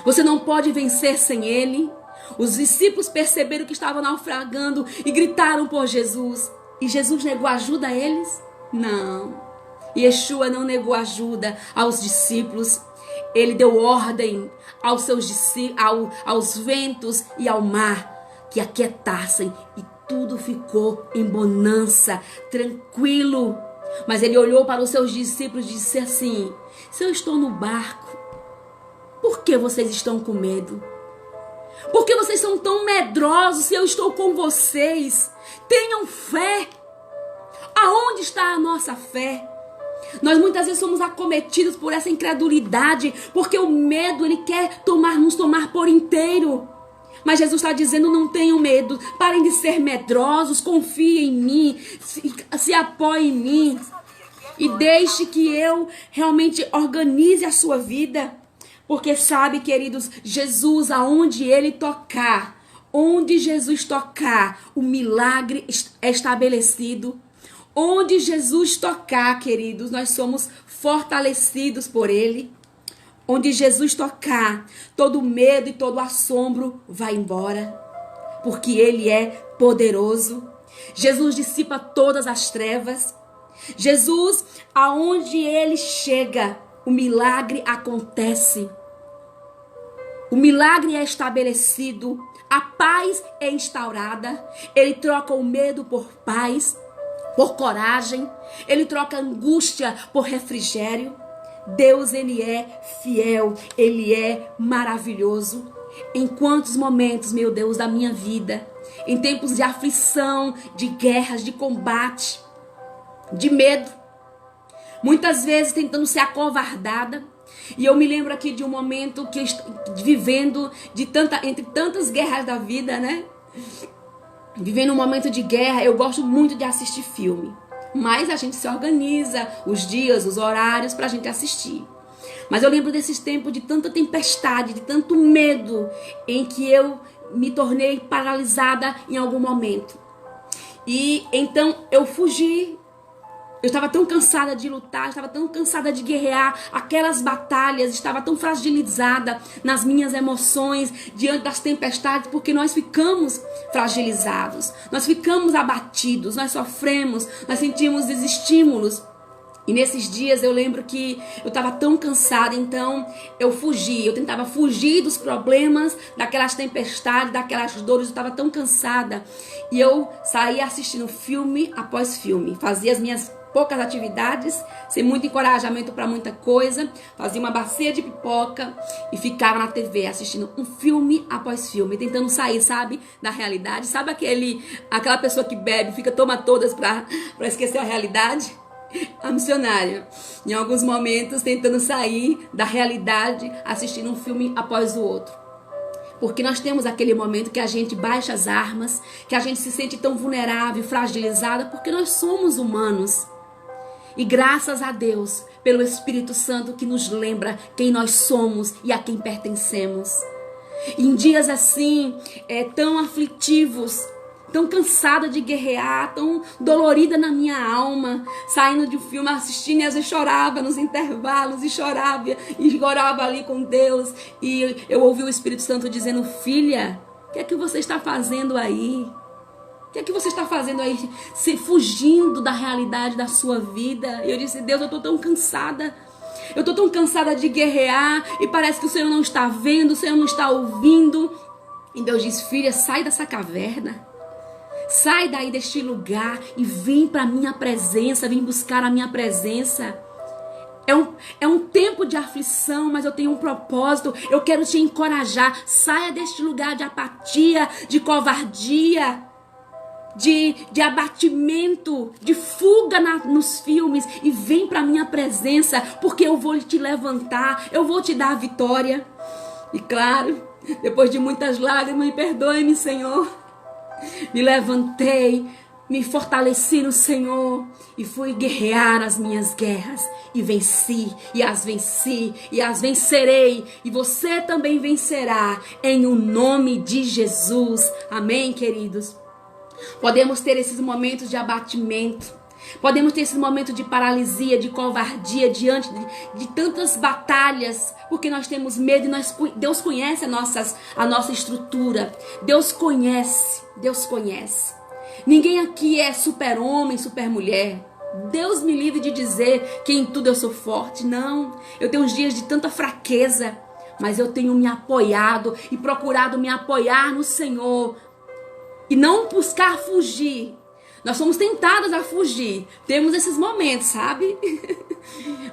Você não pode vencer sem Ele. Os discípulos perceberam que estavam naufragando e gritaram por Jesus. E Jesus negou ajuda a eles? Não. Yeshua não negou ajuda aos discípulos. Ele deu ordem aos seus discípulos, aos ventos e ao mar que aquietassem, e tudo ficou em bonança, tranquilo. Mas ele olhou para os seus discípulos e disse assim: se eu estou no barco, por que vocês estão com medo? Por que vocês são tão medrosos se eu estou com vocês? Tenham fé. Aonde está a nossa fé? Nós muitas vezes somos acometidos por essa incredulidade, porque o medo, ele quer nos tomar por inteiro. Mas Jesus está dizendo: não tenham medo, parem de ser medrosos, confiem em mim, se apoiem em mim. E deixe que eu realmente organize a sua vida. Porque sabe, queridos, Jesus, aonde ele tocar, onde Jesus tocar, o milagre é estabelecido. Onde Jesus tocar, queridos, nós somos fortalecidos por ele. Onde Jesus tocar, todo medo e todo assombro vai embora, porque ele é poderoso. Jesus dissipa todas as trevas. Jesus, aonde ele chega, o milagre acontece. O milagre é estabelecido, a paz é instaurada. Ele troca o medo por paz, por coragem. Ele troca a angústia por refrigério. Deus, ele é fiel, ele é maravilhoso. Em quantos momentos, meu Deus, da minha vida, em tempos de aflição, de guerras, de combate, de medo, muitas vezes tentando ser acovardada. E eu me lembro aqui de um momento que eu estou vivendo entre tantas guerras da vida, né? Vivendo um momento de guerra. Eu gosto muito de assistir filme, mas a gente se organiza os dias, os horários para a gente assistir. Mas eu lembro desses tempos de tanta tempestade, de tanto medo, em que eu me tornei paralisada em algum momento. E então eu fugi. Eu estava tão cansada de lutar, estava tão cansada de guerrear aquelas batalhas, estava tão fragilizada nas minhas emoções diante das tempestades, porque nós ficamos fragilizados, nós ficamos abatidos, nós sofremos, nós sentimos desestímulos. E nesses dias eu lembro que eu estava tão cansada, então eu fugi, eu tentava fugir dos problemas, daquelas tempestades, daquelas dores, eu estava tão cansada. E eu saía assistindo filme após filme, fazia as minhas poucas atividades, sem muito encorajamento para muita coisa, fazia uma bacia de pipoca e ficava na TV assistindo um filme após filme, tentando sair, sabe, da realidade. Sabe aquela pessoa que bebe, toma todas para esquecer a realidade? A missionária, em alguns momentos tentando sair da realidade, assistindo um filme após o outro. Porque nós temos aquele momento que a gente baixa as armas, que a gente se sente tão vulnerável, fragilizada, porque nós somos humanos. E graças a Deus, pelo Espírito Santo que nos lembra quem nós somos e a quem pertencemos. Em dias assim, tão aflitivos, tão cansada de guerrear, tão dolorida na minha alma, saindo de um filme, assistindo, e às vezes chorava nos intervalos, e orava ali com Deus, e eu ouvi o Espírito Santo dizendo: filha, o que é que você está fazendo aí? O que é que você está fazendo aí, fugindo da realidade da sua vida? E eu disse: Deus, eu estou tão cansada. Eu estou tão cansada de guerrear e parece que o Senhor não está vendo, o Senhor não está ouvindo. E Deus diz: filha, sai dessa caverna. Sai daí deste lugar e vem para a minha presença, vem buscar a minha presença. É um tempo de aflição, mas eu tenho um propósito. Eu quero te encorajar. Saia deste lugar de apatia, de covardia, de abatimento, de fuga nos filmes, e vem para a minha presença, porque eu vou te levantar, eu vou te dar a vitória. E claro, depois de muitas lágrimas, me perdoe-me, Senhor, me levantei, me fortaleci no Senhor e fui guerrear as minhas guerras e venci, e as venci, e as vencerei, e você também vencerá em o nome de Jesus. Amém, queridos? Podemos ter esses momentos de abatimento, Podemos ter esse momento de paralisia, de covardia diante de tantas batalhas, porque nós temos medo e Deus conhece a nossa estrutura. Deus conhece. Ninguém aqui é super-homem, super-mulher. Deus me livre de dizer que em tudo eu sou forte. Não, eu tenho uns dias de tanta fraqueza, mas eu tenho me apoiado e procurado me apoiar no Senhor e não buscar fugir. Nós somos tentadas a fugir. Temos esses momentos, sabe?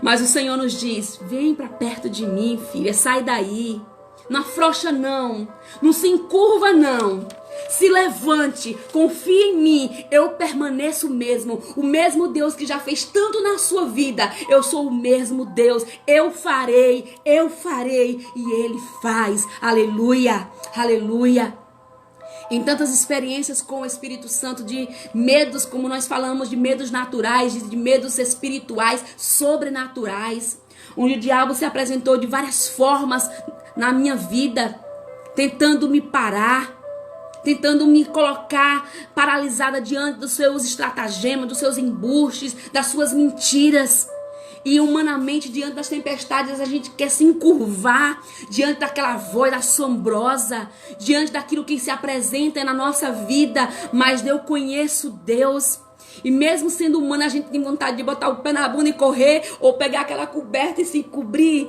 Mas o Senhor nos diz: vem para perto de mim, filha, sai daí. Não afrouxa não. Não se encurva não. Se levante, confie em mim. Eu permaneço mesmo. O mesmo Deus que já fez tanto na sua vida. Eu sou o mesmo Deus. Eu farei. E Ele faz. Aleluia, aleluia. Em tantas experiências com o Espírito Santo, de medos, como nós falamos, de medos naturais, de medos espirituais, sobrenaturais, onde o diabo se apresentou de várias formas na minha vida, tentando me parar, tentando me colocar paralisada diante dos seus estratagemas, dos seus embustes, das suas mentiras. E humanamente, diante das tempestades, a gente quer se encurvar diante daquela voz assombrosa, diante daquilo que se apresenta na nossa vida. Mas eu conheço Deus. E mesmo sendo humana, a gente tem vontade de botar o pé na bunda e correr, ou pegar aquela coberta e se cobrir.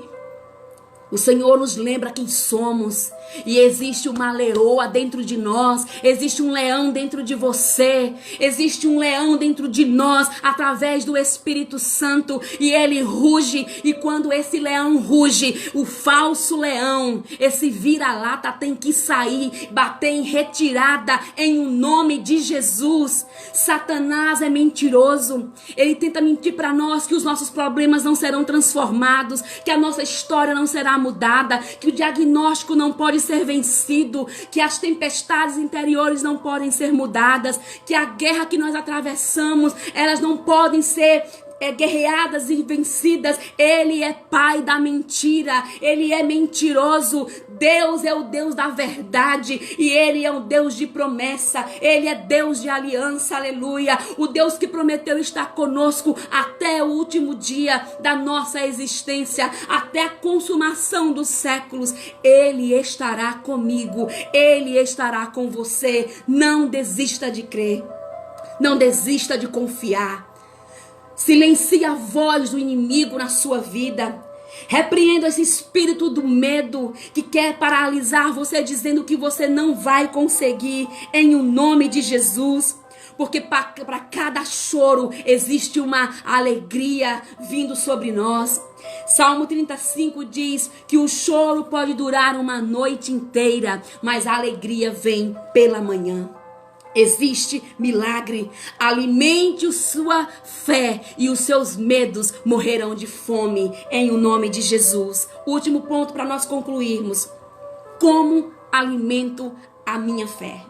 O Senhor nos lembra quem somos. E existe uma leoa dentro de nós. Existe um leão dentro de você. Existe um leão dentro de nós, através do Espírito Santo. E ele ruge. E quando esse leão ruge, o falso leão, esse vira-lata, tem que sair, bater em retirada em o nome de Jesus. Satanás é mentiroso. Ele tenta mentir para nós que os nossos problemas não serão transformados, que a nossa história não será mudada, que o diagnóstico não pode ser vencido, que as tempestades interiores não podem ser mudadas, que a guerra que nós atravessamos, elas não podem ser guerreadas e vencidas. Ele é pai da mentira, ele é mentiroso. Deus é o Deus da verdade e ele é o Deus de promessa, ele é Deus de aliança, aleluia. O Deus que prometeu estar conosco até o último dia da nossa existência, até a consumação dos séculos. Ele estará comigo, ele estará com você. Não desista de crer, não desista de confiar. Silencie a voz do inimigo na sua vida. Repreenda esse espírito do medo que quer paralisar você, dizendo que você não vai conseguir, em o nome de Jesus. Porque para cada choro existe uma alegria vindo sobre nós. Salmo 35 diz que o choro pode durar uma noite inteira, mas a alegria vem pela manhã. Existe milagre. Alimente a sua fé e os seus medos morrerão de fome em o nome de Jesus. Último ponto para nós concluirmos. Como alimento a minha fé?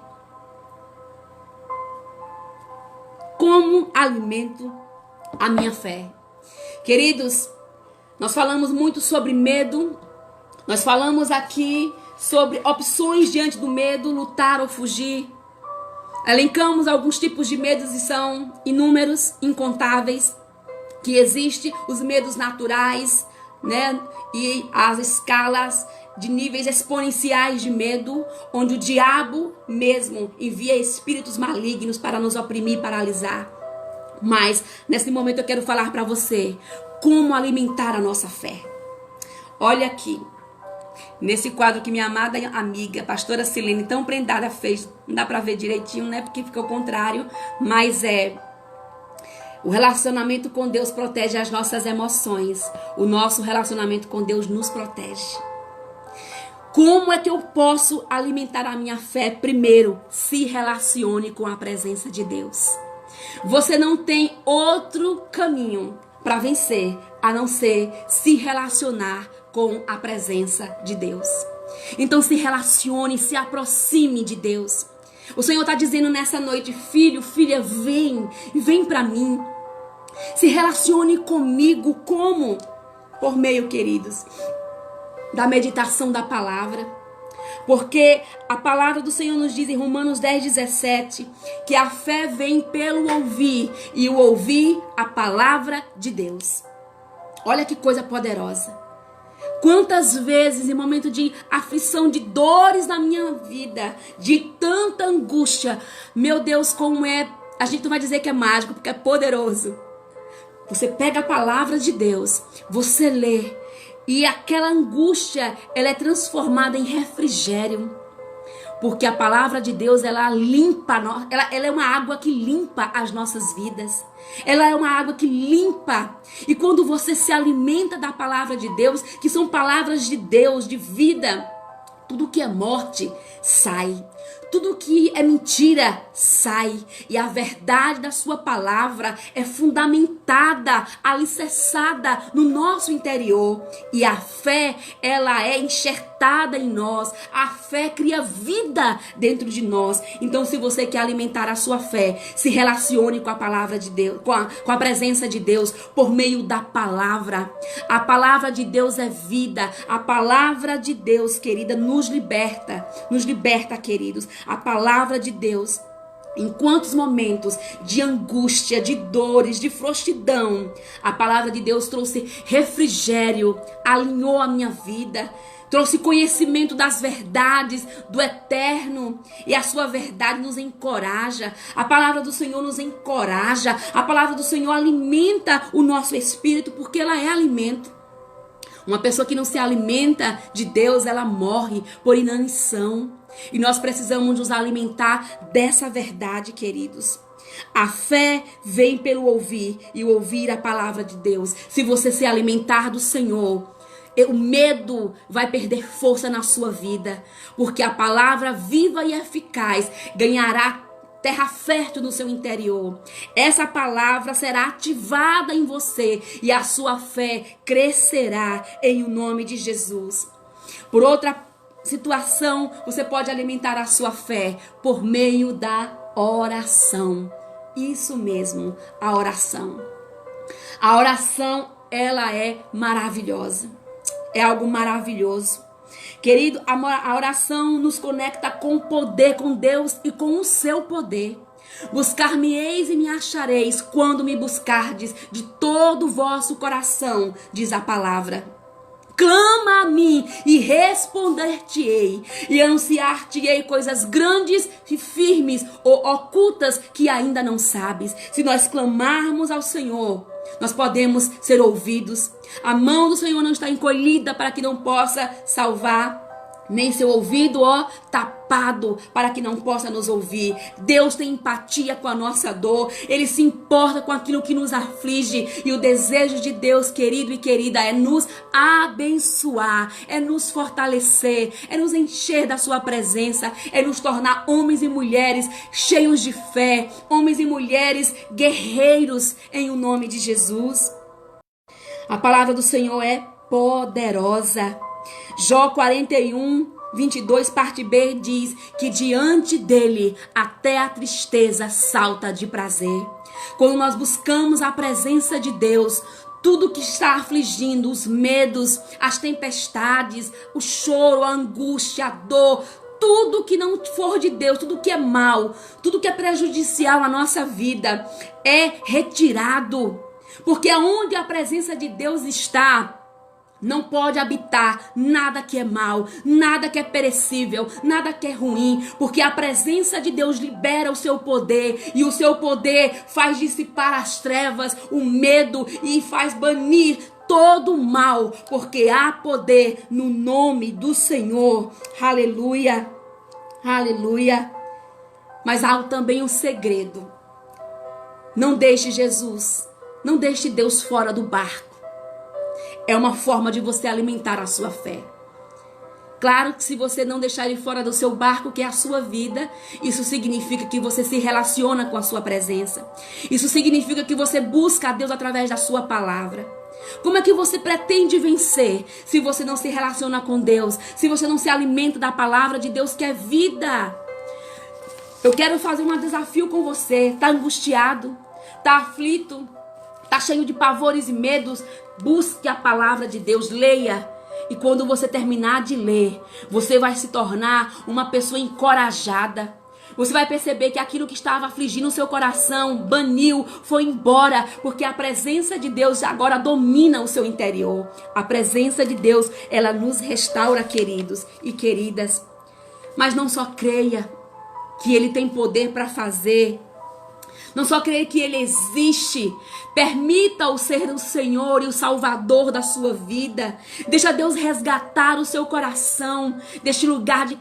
Como alimento a minha fé? Queridos, nós falamos muito sobre medo. Nós falamos aqui sobre opções diante do medo, lutar ou fugir. Elencamos alguns tipos de medos e são inúmeros, incontáveis, que existem os medos naturais, né? E as escalas de níveis exponenciais de medo, onde o diabo mesmo envia espíritos malignos para nos oprimir e paralisar. Mas nesse momento eu quero falar para você como alimentar a nossa fé. Olha aqui. Nesse quadro que minha amada amiga, pastora Silene, tão prendada fez, não dá pra ver direitinho, né? Porque ficou ao contrário, mas o relacionamento com Deus protege as nossas emoções. O nosso relacionamento com Deus nos protege. Como é que eu posso alimentar a minha fé? Primeiro, se relacione com a presença de Deus. Você não tem outro caminho para vencer a não ser se relacionar com a presença de Deus. Então se relacione, se aproxime de Deus. O Senhor está dizendo nessa noite: filho, filha, vem para mim. Se relacione comigo. Como? Por meio, queridos, da meditação da palavra. Porque a palavra do Senhor nos diz em Romanos 10:17 que a fé vem pelo ouvir e o ouvir a palavra de Deus. Olha que coisa poderosa. Quantas vezes em momento de aflição, de dores na minha vida, de tanta angústia, meu Deus, como é, a gente não vai dizer que é mágico, porque é poderoso. Você pega a palavra de Deus, você lê, e aquela angústia, ela é transformada em refrigério. Porque a palavra de Deus, ela limpa, ela é uma água que limpa as nossas vidas. Ela é uma água que limpa. E quando você se alimenta da palavra de Deus, que são palavras de Deus, de vida, tudo que é morte sai. Tudo que é mentira sai. E a verdade da sua palavra é fundamentada, alicerçada no nosso interior. E a fé, ela é enxertada em nós. A fé cria vida dentro de nós. Então, se você quer alimentar a sua fé, se relacione com a palavra de Deus, com a presença de Deus por meio da palavra. A palavra de Deus é vida. A palavra de Deus, querida, nos liberta. Nos liberta, queridos. A palavra de Deus, em quantos momentos de angústia, de dores, de frouxidão, a palavra de Deus trouxe refrigério, alinhou a minha vida, trouxe conhecimento das verdades do eterno, e a sua verdade nos encoraja. A palavra do Senhor nos encoraja. A palavra do Senhor alimenta o nosso espírito, porque ela é alimento. Uma pessoa que não se alimenta de Deus, ela morre por inanição. E nós precisamos nos alimentar dessa verdade, queridos. A fé vem pelo ouvir e o ouvir a palavra de Deus. Se você se alimentar do Senhor, o medo vai perder força na sua vida, porque a palavra viva e eficaz ganhará terra fértil no seu interior. Essa palavra será ativada em você e a sua fé crescerá em o nome de Jesus. Por outra situação, você pode alimentar a sua fé por meio da oração. Isso mesmo, a oração. A oração, ela é maravilhosa. É algo maravilhoso. Querido, a oração nos conecta com o poder, com Deus e com o seu poder. Buscar-me-eis e me achareis quando me buscardes de todo o vosso coração, diz a palavra. Clama a mim e responder-te-ei, e anunciar-te-ei coisas grandes e firmes ou ocultas que ainda não sabes. Se nós clamarmos ao Senhor, nós podemos ser ouvidos. A mão do Senhor não está encolhida para que não possa salvar, nem seu ouvido, tapado para que não possa nos ouvir. Deus tem empatia com a nossa dor. Ele se importa com aquilo que nos aflige. E o desejo de Deus, querido e querida, é nos abençoar, é nos fortalecer, é nos encher da sua presença, é nos tornar homens e mulheres cheios de fé, homens e mulheres guerreiros em o nome de Jesus. A palavra do Senhor é poderosa. Jó 41:22, parte B, diz que diante dele até a tristeza salta de prazer. Quando nós buscamos a presença de Deus, tudo que está afligindo, os medos, as tempestades, o choro, a angústia, a dor, tudo que não for de Deus, tudo que é mal, tudo que é prejudicial à nossa vida, é retirado. Porque aonde a presença de Deus está, não pode habitar nada que é mal, nada que é perecível, nada que é ruim, porque a presença de Deus libera o seu poder, e o seu poder faz dissipar as trevas, o medo, e faz banir todo o mal, porque há poder no nome do Senhor. Aleluia, aleluia. Mas há também um segredo. Não deixe Jesus, não deixe Deus fora do barco. É uma forma de você alimentar a sua fé. Claro que se você não deixar ele fora do seu barco, que é a sua vida, isso significa que você se relaciona com a sua presença. Isso significa que você busca a Deus através da sua palavra. Como é que você pretende vencer se você não se relaciona com Deus? Se você não se alimenta da palavra de Deus, que é vida? Eu quero fazer um desafio com você. Está angustiado? Está aflito? Está cheio de pavores e medos? Busque a palavra de Deus, leia. E quando você terminar de ler, você vai se tornar uma pessoa encorajada. Você vai perceber que aquilo que estava afligindo o seu coração baniu, foi embora, porque a presença de Deus agora domina o seu interior. A presença de Deus, ela nos restaura, queridos e queridas. Mas não só creia que Ele tem poder para fazer. Não só creia que Ele existe. Permita-o ser o Senhor e o Salvador da sua vida. Deixa Deus resgatar o seu coração deste lugar de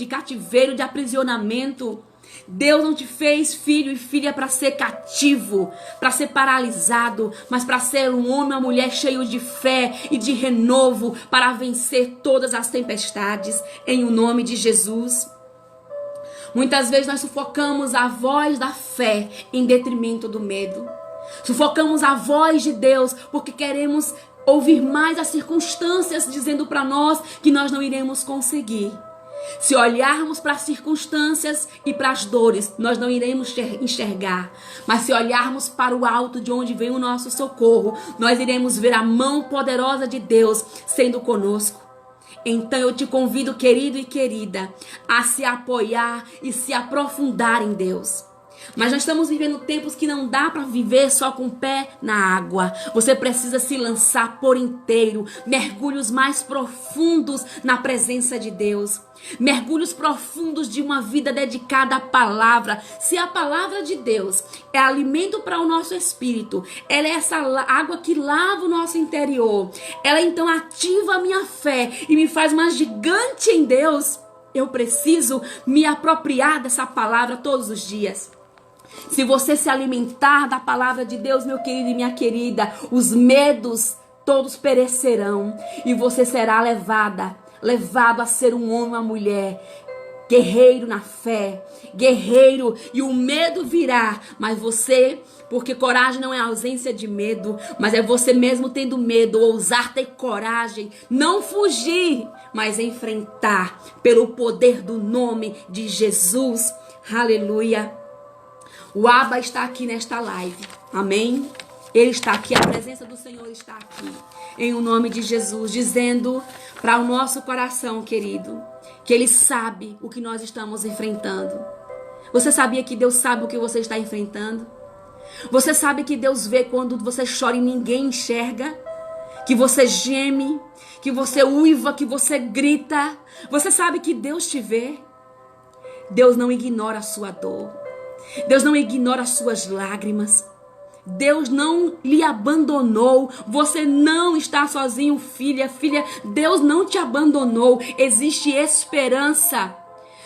cativeiro, de aprisionamento. Deus não te fez filho e filha para ser cativo, para ser paralisado, mas para ser um homem e uma mulher cheio de fé e de renovo para vencer todas as tempestades em o nome de Jesus. Muitas vezes nós sufocamos a voz da fé em detrimento do medo. Sufocamos a voz de Deus porque queremos ouvir mais as circunstâncias dizendo para nós que nós não iremos conseguir. Se olharmos para as circunstâncias e para as dores, nós não iremos enxergar. Mas se olharmos para o alto de onde vem o nosso socorro, nós iremos ver a mão poderosa de Deus sendo conosco. Então eu te convido, querido e querida, a se apoiar e se aprofundar em Deus. Mas nós estamos vivendo tempos que não dá para viver só com o pé na água. Você precisa se lançar por inteiro, mergulhos mais profundos na presença de Deus. Mergulhos profundos de uma vida dedicada à palavra. Se a palavra de Deus é alimento para o nosso espírito, ela é essa água que lava o nosso interior, ela então ativa a minha fé e me faz uma gigante em Deus. Eu preciso me apropriar dessa palavra todos os dias. Se você se alimentar da palavra de Deus, meu querido e minha querida, os medos todos perecerão e você será levado a ser um homem, uma mulher, guerreiro na fé, guerreiro, e o medo virá, mas você, porque coragem não é ausência de medo, mas é você mesmo tendo medo, ousar ter coragem, não fugir, mas enfrentar pelo poder do nome de Jesus. Aleluia. O Abba está aqui nesta live, amém? Ele está aqui, a presença do Senhor está aqui, em o nome de Jesus, dizendo para o nosso coração, querido, que Ele sabe o que nós estamos enfrentando. Você sabia que Deus sabe o que você está enfrentando? Você sabe que Deus vê quando você chora e ninguém enxerga? Que você geme, que você uiva, que você grita? Você sabe que Deus te vê? Deus não ignora a sua dor. Deus não ignora as suas lágrimas. Deus não lhe abandonou. Você não está sozinho, filha. Deus não te abandonou. Existe esperança.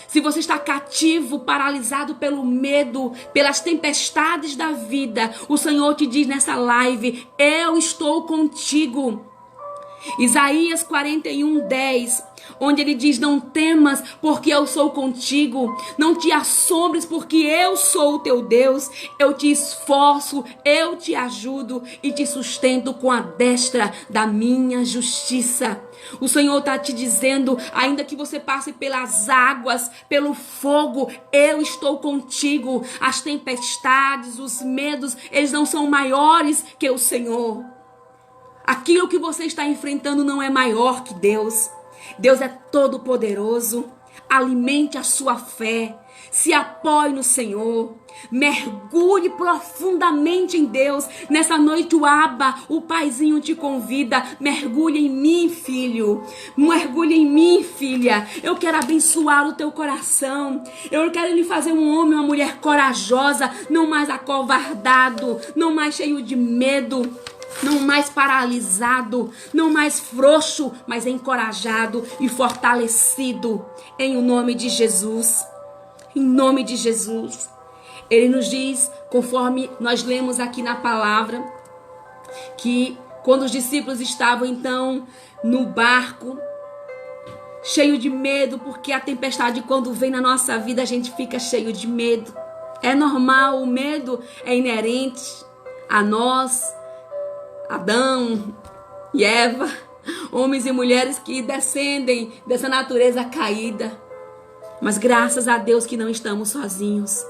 Se você está cativo, paralisado pelo medo, pelas tempestades da vida, o Senhor te diz nessa live: eu estou contigo. Isaías 41:10, onde ele diz: não temas, porque eu sou contigo. Não te assombres, porque eu sou o teu Deus. Eu te esforço, eu te ajudo e te sustento com a destra da minha justiça. O Senhor está te dizendo: ainda que você passe pelas águas, pelo fogo, eu estou contigo. As tempestades, os medos, eles não são maiores que o Senhor. Aquilo que você está enfrentando não é maior que Deus. Deus é todo poderoso. Alimente a sua fé. Se apoie no Senhor. Mergulhe profundamente em Deus. Nessa noite o Abba, o Paizinho, te convida: mergulhe em mim, filho. Mergulhe em mim, filha. Eu quero abençoar o teu coração. Eu quero lhe fazer um homem, uma mulher corajosa, não mais acovardado, não mais cheio de medo, não mais paralisado, não mais frouxo, mas encorajado e fortalecido em o nome de Jesus. Em nome de Jesus. Ele nos diz, conforme nós lemos aqui na palavra, que quando os discípulos estavam então no barco, cheio de medo, porque a tempestade, quando vem na nossa vida, a gente fica cheio de medo. É normal, o medo é inerente a nós, Adão e Eva, homens e mulheres que descendem dessa natureza caída. Mas graças a Deus que não estamos sozinhos.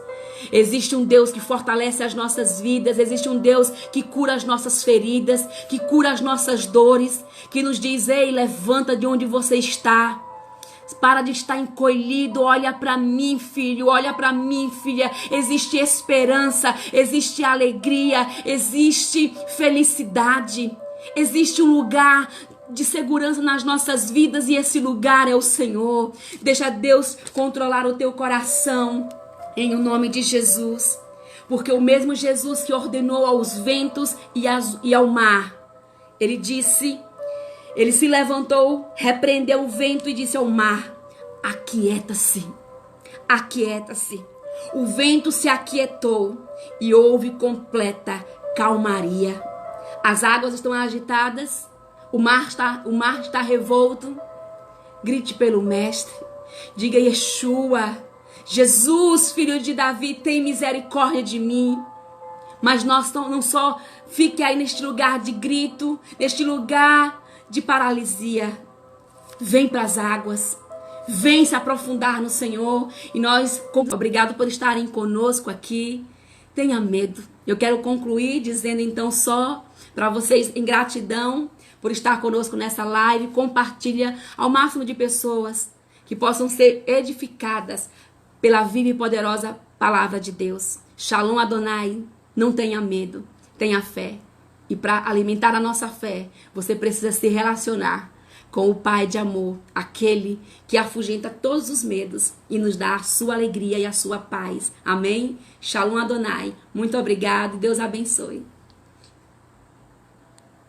Existe um Deus que fortalece as nossas vidas. Existe um Deus que cura as nossas feridas, que cura as nossas dores, que nos diz: ei, levanta de onde você está. Para de estar encolhido, olha para mim, filho, olha para mim, filha. Existe esperança, existe alegria, existe felicidade. Existe um lugar de segurança nas nossas vidas e esse lugar é o Senhor. Deixa Deus controlar o teu coração em o nome de Jesus. Porque o mesmo Jesus que ordenou aos ventos e ao mar, ele disse... Ele se levantou, repreendeu o vento e disse ao mar: aquieta-se, aquieta-se. O vento se aquietou e houve completa calmaria. As águas estão agitadas, o mar está revolto. Grite pelo Mestre, diga: Yeshua, Jesus, filho de Davi, tem misericórdia de mim. Mas nós não só fique aí neste lugar de grito, neste lugar de paralisia. Vem para as águas, vem se aprofundar no Senhor. E nós, obrigado por estarem conosco aqui. Tenha medo. Eu quero concluir dizendo então só para vocês, em gratidão por estar conosco nessa live. Compartilha ao máximo de pessoas que possam ser edificadas pela viva e poderosa palavra de Deus. Shalom Adonai. Não tenha medo, tenha fé. E para alimentar a nossa fé, você precisa se relacionar com o Pai de amor, aquele que afugenta todos os medos e nos dá a sua alegria e a sua paz. Amém? Shalom Adonai. Muito obrigado e Deus abençoe.